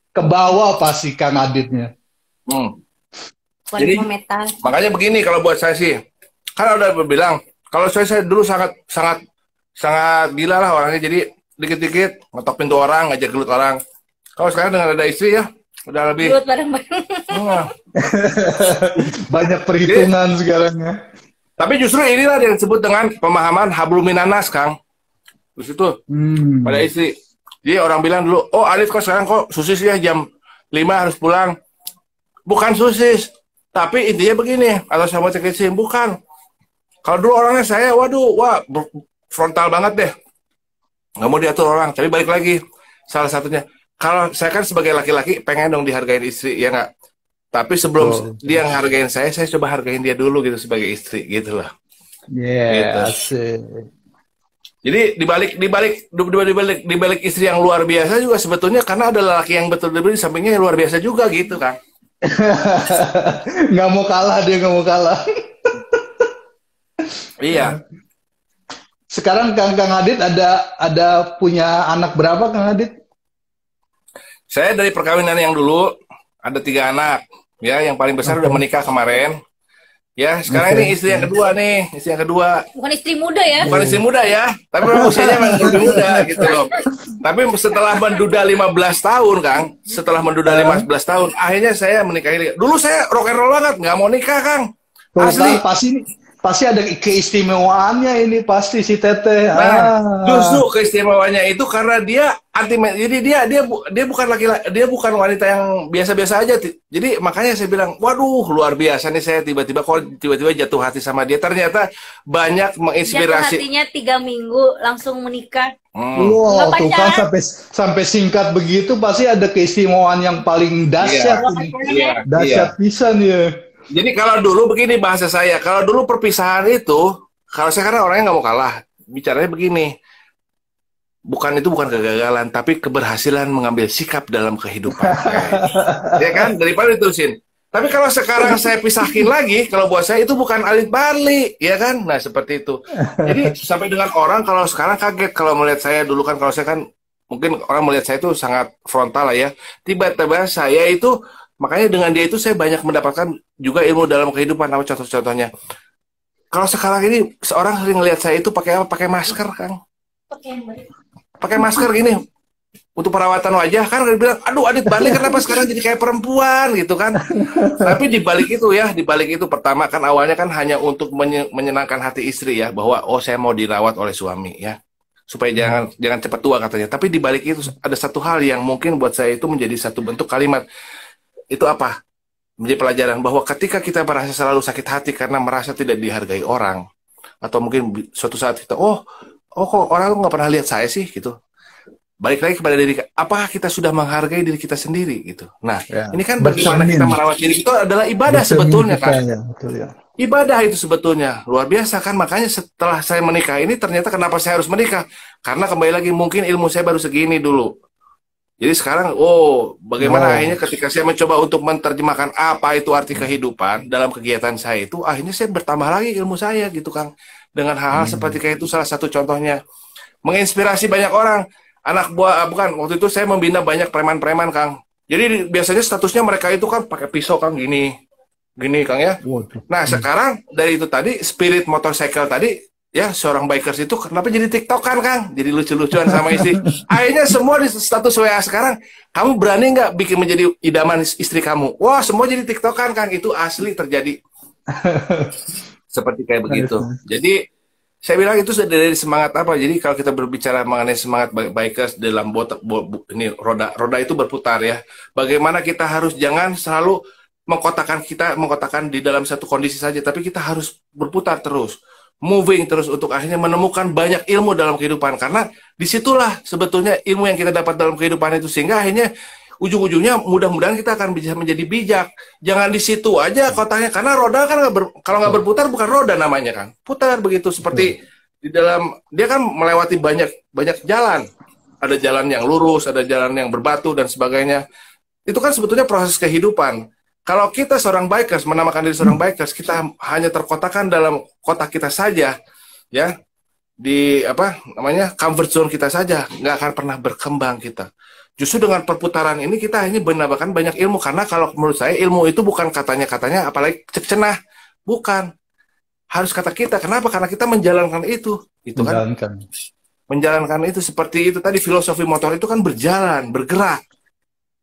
Ke bawah pasti Kang Aditnya. Jadi makanya begini kalau buat saya sih, kan udah bilang kalau saya dulu sangat gila lah orangnya, jadi dikit-dikit ngetok pintu orang, ngajak gelut orang. Kalau sekarang dengan ada istri ya udah lebih banyak perhitungan sekarang ya. Tapi justru inilah yang disebut dengan pemahaman habluminanas Kang. Terus itu pada istri. Jadi orang bilang dulu, oh Adit kok sekarang kok susis ya jam 5 harus pulang. Bukan susis, tapi intinya begini, atau sama cekisim, bukan. Kalau dulu orangnya saya, frontal banget deh. Nggak mau diatur orang, tapi balik lagi. Salah satunya, kalau saya kan sebagai laki-laki pengen dong dihargain istri, ya nggak? Tapi sebelum dia ngehargain saya coba hargain dia dulu gitu sebagai istri, gitu lah. Asik. Jadi dibalik istri yang luar biasa juga sebetulnya karena ada lelaki yang betul-betul di sampingnya yang luar biasa juga gitu kan. Nggak mau kalah. Iya. Sekarang Kang Adit ada punya anak berapa Kang Adit? Saya dari perkawinan yang dulu ada 3 anak. Ya, yang paling besar udah menikah kemarin. Ya, sekarang Oke. ini istri yang kedua nih, istri yang kedua. Bukan istri muda ya? Bukan istri muda ya, tapi memang usianya memang lebih muda gitu loh. Tapi setelah menduda 15 tahun, Kang, setelah menduda 15 tahun, akhirnya saya menikahi. Dulu saya rock and roll banget, nggak mau nikah, Kang. Tuh Asli. kan pasti ada keistimewaannya ini pasti si Teteh. Nah, justru keistimewaannya itu karena dia anti, jadi dia bukan laki-laki, dia bukan wanita yang biasa-biasa aja. Jadi makanya saya bilang, waduh luar biasa nih saya tiba-tiba jatuh hati sama dia. Ternyata banyak Jatuh menginspirasi. hatinya 3 minggu langsung menikah. Wow, Nggak tuh kan pacaran. sampai singkat begitu pasti ada keistimewaan yang paling dahsyat ini. Iya, Dahsyat pisan ya. Jadi kalau dulu begini bahasa saya, kalau dulu perpisahan itu, kalau saya karena orangnya nggak mau kalah, bicaranya begini, bukan kegagalan, tapi keberhasilan mengambil sikap dalam kehidupan. Ya kan, daripada diterusin. Tapi kalau sekarang saya pisahin lagi, kalau buat saya itu bukan alit balik, ya kan? Nah seperti itu. Jadi sampai dengan orang kalau sekarang kaget kalau melihat saya dulu kan, kalau saya kan mungkin orang melihat saya itu sangat frontal lah ya. Tiba-tiba saya itu, makanya dengan dia itu saya banyak mendapatkan juga ilmu dalam kehidupan. Apa contoh-contohnya? Kalau sekarang ini seorang sering lihat saya itu pakai apa? Pakai masker, Kang. Pakai masker gini untuk perawatan wajah kan dia bilang, aduh Adit balik kenapa sekarang jadi kayak perempuan gitu kan. Tapi dibalik itu pertama kan awalnya kan hanya untuk menyenangkan hati istri ya, bahwa oh saya mau dirawat oleh suami ya, supaya jangan cepat tua katanya. Tapi dibalik itu ada satu hal yang mungkin buat saya itu menjadi satu bentuk kalimat. Itu apa? Menjadi pelajaran bahwa ketika kita merasa selalu sakit hati karena merasa tidak dihargai orang, atau mungkin suatu saat kita kok orang nggak pernah lihat saya sih gitu. Balik lagi kepada diri, apakah kita sudah menghargai diri kita sendiri gitu. Nah, Ya, ini kan bagaimana kita merawat diri itu adalah ibadah sebetulnya kan. Ya, betul ya. Ibadah itu sebetulnya luar biasa kan. Makanya setelah saya menikah ini ternyata kenapa saya harus menikah? Karena kembali lagi mungkin ilmu saya baru segini dulu. Jadi sekarang, bagaimana akhirnya ketika saya mencoba untuk menerjemahkan apa itu arti kehidupan dalam kegiatan saya itu, akhirnya saya bertambah lagi ilmu saya gitu Kang. Dengan hal-hal seperti kayak itu salah satu contohnya. Menginspirasi banyak orang. Anak buah, bukan, waktu itu saya membina banyak preman-preman Kang. Jadi biasanya statusnya mereka itu kan pakai pisau Kang, gini Kang ya. Nah sekarang dari itu tadi, spirit motorcycle tadi, ya seorang bikers itu kenapa jadi tiktokan Kang, jadi lucu-lucuan sama istri. Akhirnya semua di status WA sekarang, kamu berani nggak bikin menjadi idaman istri kamu? Wah semua jadi tiktokan Kang, itu asli terjadi. Seperti kayak begitu. Jadi saya bilang itu dari semangat apa? Jadi kalau kita berbicara mengenai semangat bikers dalam ini roda itu berputar ya. Bagaimana kita harus jangan selalu mengkotakkan di dalam satu kondisi saja, tapi kita harus berputar terus, moving terus untuk akhirnya menemukan banyak ilmu dalam kehidupan. Karena disitulah sebetulnya ilmu yang kita dapat dalam kehidupan itu, sehingga akhirnya ujung-ujungnya mudah-mudahan kita akan bisa menjadi bijak. Jangan di situ aja kotaknya, karena roda kan kalau nggak berputar bukan roda namanya kan, putar begitu. Seperti di dalam dia kan melewati banyak jalan, ada jalan yang lurus, ada jalan yang berbatu dan sebagainya. Itu kan sebetulnya proses kehidupan. Kalau kita seorang bikers, menamakan diri seorang bikers, kita hanya terkotakkan dalam kotak kita saja, ya, di comfort zone kita saja, nggak akan pernah berkembang kita. Justru dengan perputaran ini kita ini menambahkan banyak ilmu. Karena kalau menurut saya ilmu itu bukan katanya apalagi cek cenah, bukan, harus kata kita. Kenapa? Karena kita menjalankan itu kan, menjalankan itu. Seperti itu tadi, filosofi motor itu kan bergerak.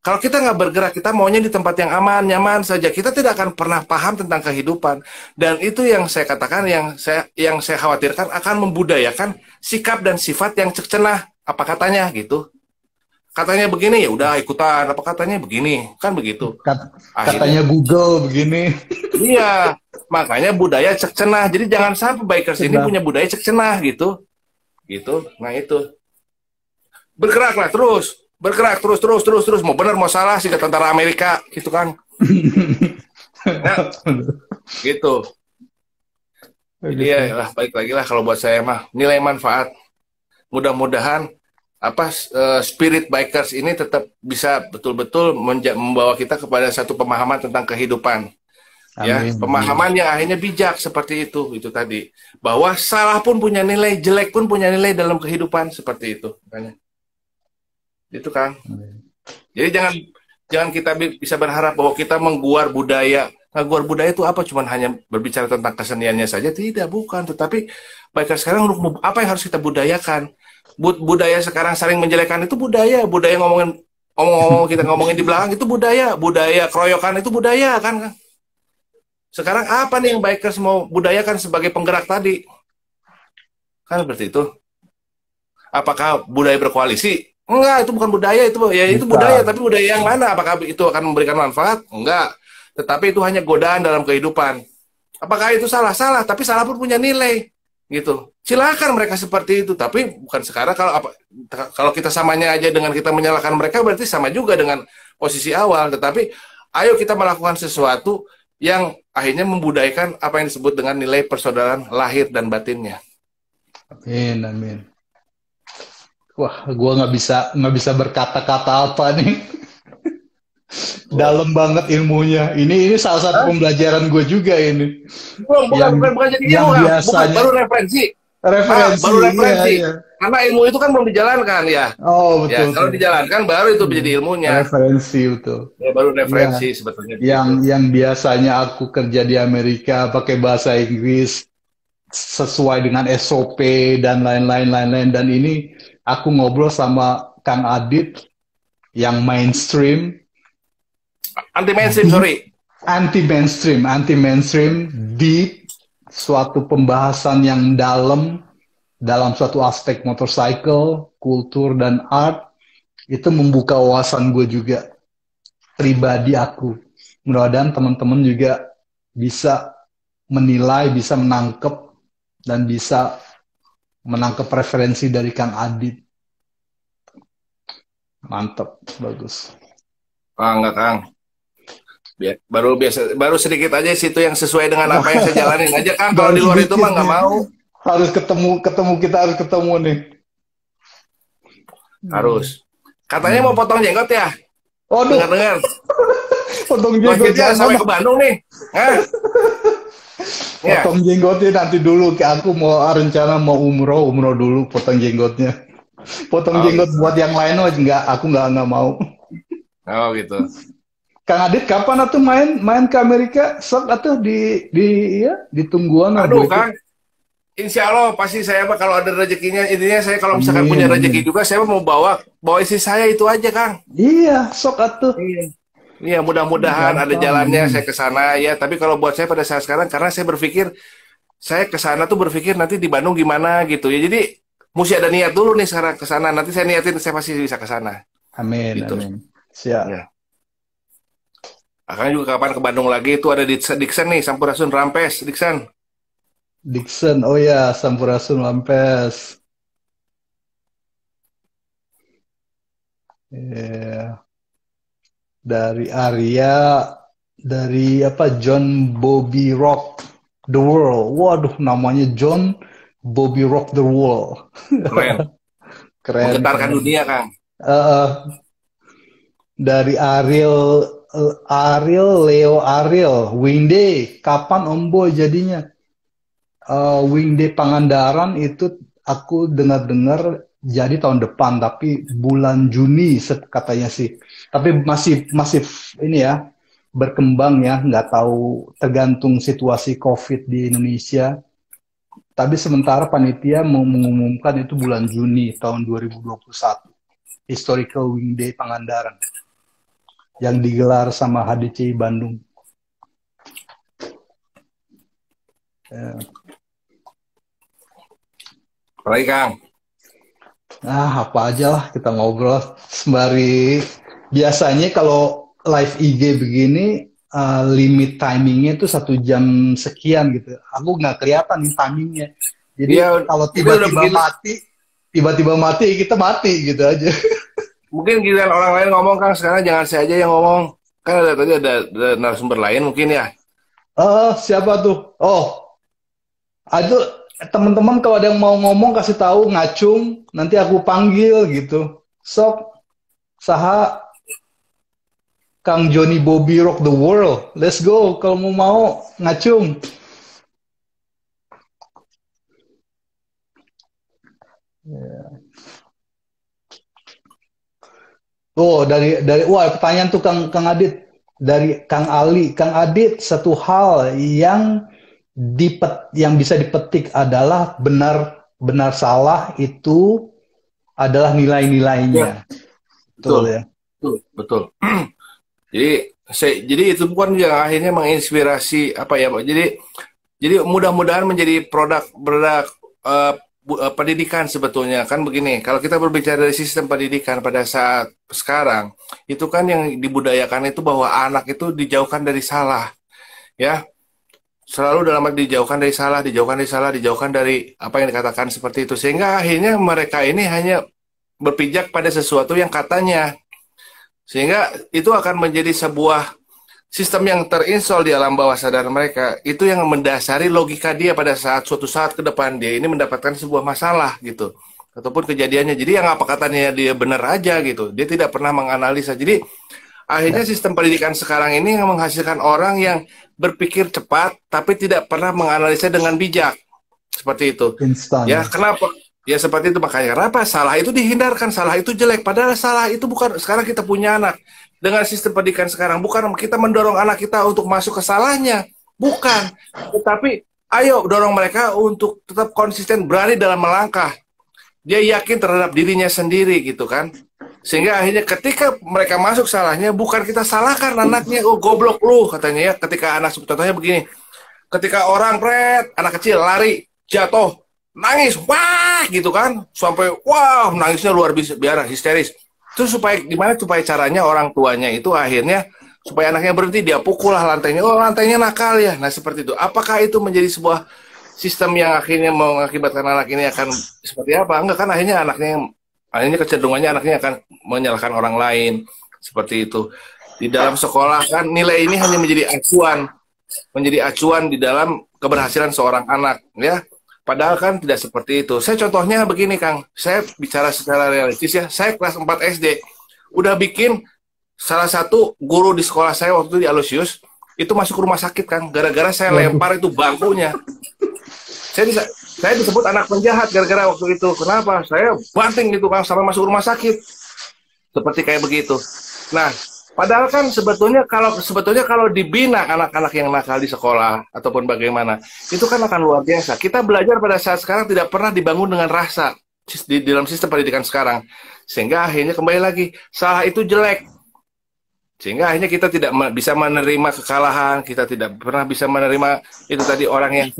Kalau kita nggak bergerak, kita maunya di tempat yang aman, nyaman saja, kita tidak akan pernah paham tentang kehidupan. Dan itu yang saya katakan, yang saya khawatirkan akan membudayakan sikap dan sifat yang cek cenah. Apa katanya gitu? Katanya begini, ya udah ikutan. Apa katanya begini, kan begitu. Katanya Google begini. Iya, makanya budaya cek cenah. Jadi jangan sampai bikers ini punya budaya cek cenah gitu. Nah itu. Bergeraklah terus. Bergerak terus. Mau benar mau salah sih ke tentara Amerika gitu kan. Nah, gitu. Jadi ya baik lagi lah kalau buat saya mah nilai manfaat. Mudah-mudahan spirit bikers ini tetap bisa betul-betul membawa kita kepada satu pemahaman tentang kehidupan. Ya, pemahaman yang akhirnya bijak seperti itu tadi. Bahwa salah pun punya nilai, jelek pun punya nilai dalam kehidupan, seperti itu. Makanya. Itu kan. Jadi jangan kita bisa berharap bahwa kita mengguar budaya Ngaguar budaya itu apa? Cuman hanya berbicara tentang keseniannya saja? Tidak, bukan. Tetapi baiklah sekarang apa yang harus kita budayakan? Budaya sekarang saling menjelekan itu budaya. Budaya ngomong-ngomong kita ngomongin di belakang itu budaya. Budaya keroyokan itu budaya kan? Sekarang apa nih yang bikers mau budayakan sebagai penggerak tadi? Kan seperti itu. Apakah budaya berkoalisi? Enggak, itu bukan budaya, itu ya itu budaya, tapi budaya yang mana? Apakah itu akan memberikan manfaat? Enggak. Tetapi itu hanya godaan dalam kehidupan. Apakah itu salah? Salah, tapi salah pun punya nilai. Gitu. Silakan mereka seperti itu, tapi bukan sekarang kalau kita samanya aja dengan kita menyalahkan mereka berarti sama juga dengan posisi awal, tetapi ayo kita melakukan sesuatu yang akhirnya membudayakan apa yang disebut dengan nilai persaudaraan lahir dan batinnya. Amin, amin. Wah, gua nggak bisa berkata-kata apa nih. Dalam banget ilmunya. Ini salah satu pembelajaran gue juga ini. Bukan jadi yang ilmu, biasanya baru referensi. Baru referensi. Iya. Karena ilmu itu kan belum dijalankan ya. Oh, betul. Ya, kalau dijalankan baru itu menjadi ilmunya. Referensi betul. Ya, baru referensi sebetulnya. Yang biasanya aku kerja di Amerika pakai bahasa Inggris sesuai dengan SOP dan lain-lain, dan ini aku ngobrol sama Kang Adit yang mainstream. Anti-mainstream, deep, suatu pembahasan yang dalam suatu aspek motorcycle, kultur, dan art, itu membuka wawasan gue juga, pribadi aku. Mudah-mudahan teman-teman juga bisa menilai, bisa menangkap, dan bisa menangkap referensi dari Kang Adit. Mantap, bagus. Enggak, Kang. Baru sedikit aja situ yang sesuai dengan apa yang saya jalanin aja kan. Kalau di luar itu mah nggak mau. Harus kita harus ketemu nih. Harus. Katanya mau potong jenggot ya? Waduh. Dengar. Potong jenggot sampai ke Bandung nih. Potong jenggotnya nanti dulu. Aku mau rencana mau umroh dulu. Potong jenggotnya. Potong jenggot buat yang lain aku nggak mau. Oh gitu. Kang Adit kapan atuh main ke Amerika? Sok atuh ditungguan. Aduh Kang, Insya Allah pasti saya kalau ada rezekinya, intinya saya kalau misalkan punya rezeki juga saya mau bawa istri saya itu aja Kang. Iya, sok atuh. Iya, mudah-mudahan ada jalannya saya ke sana ya. Tapi kalau buat saya pada saat sekarang karena saya berpikir saya ke sana tuh berpikir nanti di Bandung gimana gitu ya. Jadi mesti ada niat dulu nih sekarang ke sana. Nanti saya niatin saya pasti bisa ke sana. Amin, gitu. Amin. Siap. Ya. Akan juga kapan ke Bandung lagi itu ada Dixon nih, Sampurasun Rampes, Dixon, oh ya, Sampurasun Rampes. Yeah. Dari Arya, dari John Bobby Rock the World. Waduh, namanya John Bobby Rock the World. Keren. Menggetarkan dunia, Kang. Dari Leo Ariel, Wingday, kapan Om Boy jadinya? Wingday Pangandaran itu aku dengar jadi tahun depan, tapi bulan Juni katanya sih. Tapi masih ini ya, berkembang ya, nggak tahu, tergantung situasi COVID di Indonesia. Tapi sementara panitia mau mengumumkan itu bulan Juni tahun 2021. Historical Wingday Pangandaran yang digelar sama HDCI Bandung. Ya. Baik, Kang. Apa aja lah kita ngobrol sembari. Biasanya kalau live IG begini limit timingnya itu 1 jam sekian gitu. Aku nggak kelihatan nih timingnya. Jadi kalau tiba-tiba mati kita mati gitu aja. Mungkin giliran orang lain ngomong, Kang, sekarang jangan saya aja yang ngomong. Kan tadi ada narasumber lain mungkin ya. Siapa tuh? Aduh, teman-teman kalau ada yang mau ngomong kasih tahu, ngacung, nanti aku panggil gitu. Sok, saha Kang Johnny Bobby Rock the World. Let's go, kalau mau ngacung. Yeah. Dari wah pertanyaan tuh Kang Adit. dari Kang Ali, Kang Adit, satu hal yang bisa dipetik adalah benar salah itu adalah nilai-nilainya. Ya, Betul ya. betul. Jadi itu bukan yang akhirnya menginspirasi apa ya Pak. Jadi mudah-mudahan menjadi produk pendidikan sebetulnya kan begini. Kalau kita berbicara dari sistem pendidikan pada saat sekarang, itu kan yang dibudayakan itu bahwa anak itu dijauhkan dari salah, ya. Selalu dalam arti dijauhkan dari salah, dijauhkan dari apa yang dikatakan seperti itu. Sehingga akhirnya mereka ini hanya berpijak pada sesuatu yang katanya. Sehingga itu akan menjadi sebuah sistem yang terinstall di alam bawah sadar mereka. Itu yang mendasari logika dia pada suatu saat ke depan dia ini mendapatkan sebuah masalah gitu. Ataupun kejadiannya. Jadi yang apa katanya dia benar aja gitu. Dia tidak pernah menganalisa. Jadi akhirnya sistem pendidikan sekarang ini menghasilkan orang yang berpikir cepat tapi tidak pernah menganalisa dengan bijak. Seperti itu. Instan. Ya, kenapa? Ya seperti itu makanya. Kenapa? Salah itu dihindarkan, salah itu jelek. Padahal salah itu bukan, sekarang kita punya anak. Dengan sistem pendidikan sekarang, bukan kita mendorong anak kita untuk masuk ke salahnya. Bukan. Tetapi, ayo dorong mereka untuk tetap konsisten, berani dalam melangkah. Dia yakin terhadap dirinya sendiri gitu kan. Sehingga akhirnya ketika mereka masuk salahnya, bukan kita salahkan anaknya, oh goblok lu katanya ya. Ketika anak, contohnya begini. Ketika orang anak kecil lari, jatuh, nangis, wah gitu kan, sampai wah nangisnya luar biasa, histeris. Terus supaya gimana supaya caranya orang tuanya itu akhirnya supaya anaknya berhenti, dia pukul lah lantainya, oh lantainya nakal ya. Nah seperti itu. Apakah itu menjadi sebuah sistem yang akhirnya mengakibatkan anak ini akan seperti apa? Enggak kan, akhirnya kecenderungannya anaknya akan menyalahkan orang lain seperti itu. Di dalam sekolah kan nilai ini hanya menjadi acuan di dalam keberhasilan seorang anak ya. Padahal kan tidak seperti itu. Saya contohnya begini, Kang. Saya bicara secara realistis ya. Saya kelas 4 SD. Udah bikin salah satu guru di sekolah saya waktu itu di Alusius, itu masuk rumah sakit, Kang. Gara-gara saya lempar itu bangkunya. Saya disebut anak penjahat gara-gara waktu itu. Kenapa? Saya banting gitu, Kang, sampai masuk rumah sakit. Seperti kayak begitu. Nah, padahal kan sebetulnya kalau dibina anak-anak yang nakal di sekolah ataupun bagaimana, itu kan akan luar biasa. Kita belajar pada saat sekarang tidak pernah dibangun dengan rasa di dalam sistem pendidikan sekarang. Sehingga akhirnya kembali lagi, salah itu jelek. Sehingga akhirnya kita tidak bisa menerima kekalahan, kita tidak pernah bisa menerima itu tadi orang yang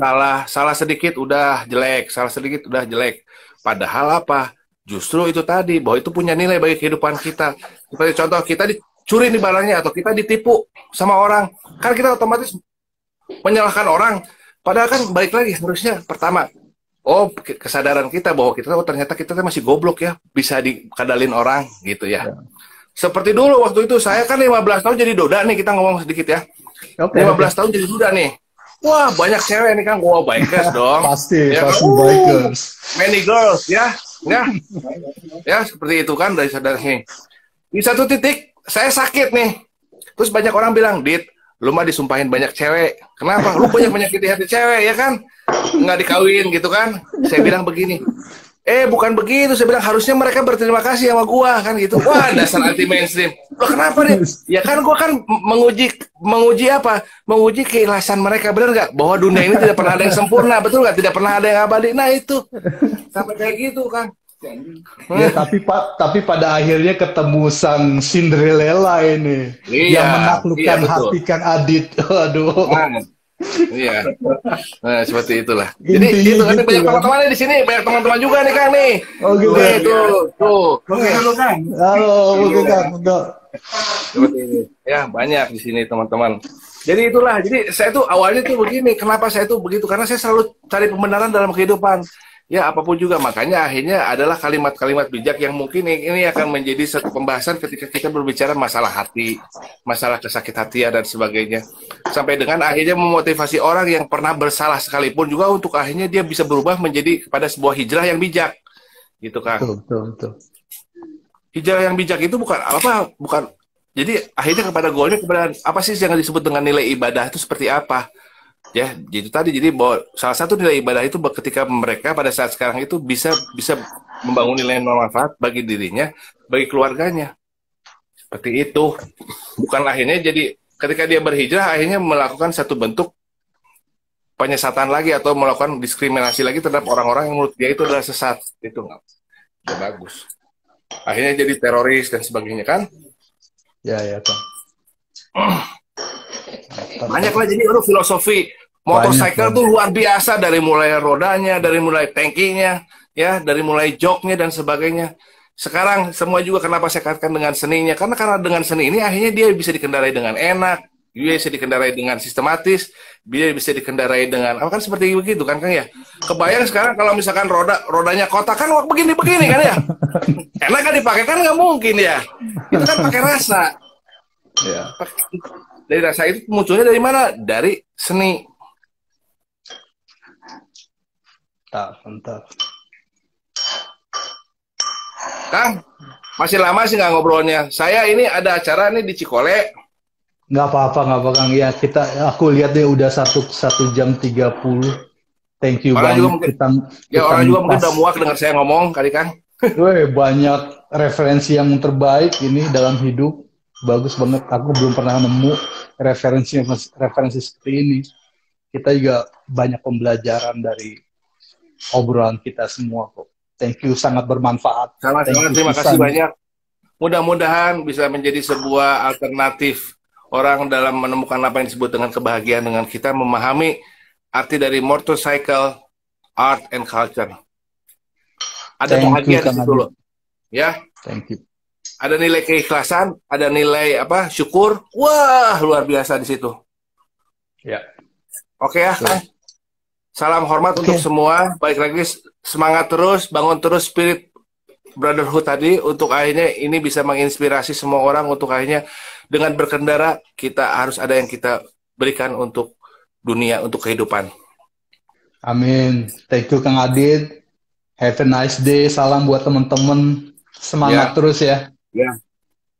salah sedikit udah jelek, salah sedikit udah jelek. Padahal apa? Justru itu tadi, bahwa itu punya nilai bagi kehidupan kita. Seperti contoh, kita curi di barangnya atau kita ditipu sama orang, kan kita otomatis menyalahkan orang. Padahal kan balik lagi harusnya pertama, kesadaran kita bahwa kita ternyata kita masih goblok ya, bisa dikadalin orang gitu ya. Seperti dulu waktu itu saya kan 15 tahun jadi duda nih, kita ngomong sedikit ya. 15 tahun jadi duda nih. Wah, banyak cewek nih kan, gua bikers dong. Pasti ya, bikers. Many girls ya. Ya, seperti itu kan dari sadar sini. Di satu titik saya sakit nih. Terus banyak orang bilang, "Dit, lu mah disumpahin banyak cewek. Kenapa? Lu banyak di hati cewek, ya kan? Nggak dikawin gitu kan?" Saya bilang begini. Bukan begitu. Saya bilang harusnya mereka berterima kasih sama gua kan gitu. Wah, dasar anti mainstream. Loh, kenapa nih? Ya kan gua kan menguji apa? Menguji keikhlasan mereka, benar nggak? Bahwa dunia ini tidak pernah ada yang sempurna, betul nggak? Tidak pernah ada yang abadi. Nah itu sampai kayak gitu kan. Ya, tapi pada akhirnya ketemu sang Cinderella ini yang menaklukkan hati Kang Adit. Aduh. Iya. Nah, seperti itulah. Jadi itu kan banyak teman-teman di sini, banyak teman-teman juga nih Kang nih. Oh gitu. Tuh. Oke, halo Kang. Halo, oke Kang. Seperti ini. Ya, banyak di sini teman-teman. Jadi itulah. Jadi saya tuh awalnya tuh begini, kenapa saya tuh begitu? Karena saya selalu cari pembenaran dalam kehidupan. Ya, apapun juga. Makanya akhirnya adalah kalimat-kalimat bijak yang mungkin ini akan menjadi satu pembahasan ketika kita berbicara masalah hati, masalah kesakit hatian dan sebagainya. Sampai dengan akhirnya memotivasi orang yang pernah bersalah sekalipun juga untuk akhirnya dia bisa berubah menjadi kepada sebuah hijrah yang bijak. Gitu kan. Betul. Hijrah yang bijak itu bukan. Jadi akhirnya kepada apa sih yang disebut dengan nilai ibadah itu seperti apa? Ya, jadi bahwa salah satu nilai ibadah itu ketika mereka pada saat sekarang itu bisa membangun nilai manfaat bagi dirinya, bagi keluarganya. Seperti itu. Bukan akhirnya jadi ketika dia berhijrah akhirnya melakukan satu bentuk penyesatan lagi atau melakukan diskriminasi lagi terhadap orang-orang yang menurut dia itu adalah sesat. Itu nggak bagus. Akhirnya jadi teroris dan sebagainya kan? Ya, Kang. Banyak lah, jadi filosofi motorcycle tuh luar biasa, dari mulai rodanya, dari mulai tankinya, ya, dari mulai joknya dan sebagainya. Sekarang semua juga kenapa saya katakan dengan seninya? Karena dengan seni ini akhirnya dia bisa dikendarai dengan enak, dia bisa dikendarai dengan sistematis, dia bisa dikendarai dengan kan seperti begitu kan ya. Kebayang sekarang kalau misalkan rodanya kotak kan begini-begini kan ya. Enak kan dipakai kan nggak mungkin ya. Itu kan pakai rasa. Ya. Dari rasa itu munculnya dari mana? Dari seni. Mantap. Kang, masih lama sih nggak ngobrolnya. Saya ini ada acara nih di Cikole. Nggak apa-apa Kang. Ya, aku lihat deh udah 1 jam 30. Thank you Orang banget. Orang juga mungkin udah muak dengar saya ngomong kali kan. Banyak referensi yang terbaik ini dalam hidup. Bagus banget. Aku belum pernah nemu referensi seperti ini. Kita juga banyak pembelajaran dari obrolan kita semua kok. Thank you, sangat bermanfaat. Sama-sama, terima kasih banyak. Mudah-mudahan bisa menjadi sebuah alternatif orang dalam menemukan apa yang disebut dengan kebahagiaan, dengan kita memahami arti dari motorcycle, art, and culture. Ada bahagia di situ loh. Ya. Thank you. Ada nilai keikhlasan, ada nilai syukur. Wah, luar biasa di situ. Ya. Oke ya, Kang. Salam hormat untuk semua. Baik lagi, semangat terus, bangun terus spirit brotherhood tadi untuk akhirnya ini bisa menginspirasi semua orang untuk akhirnya dengan berkendara kita harus ada yang kita berikan untuk dunia, untuk kehidupan. Amin. Thank you Kang Adit. Have a nice day. Salam buat teman-teman. Semangat terus ya. Ya.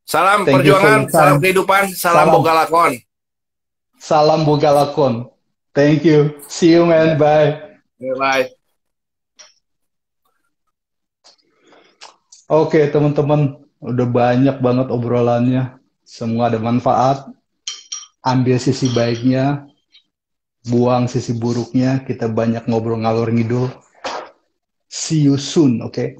Salam perjuangan, salam kehidupan, salam boga lakon. Salam boga lakon. Thank you. See you man. Bye. Bye. Oke teman-teman, udah banyak banget obrolannya. Semua ada manfaat. Ambil sisi baiknya, buang sisi buruknya. Kita banyak ngobrol ngalor ngidul. See you soon, oke?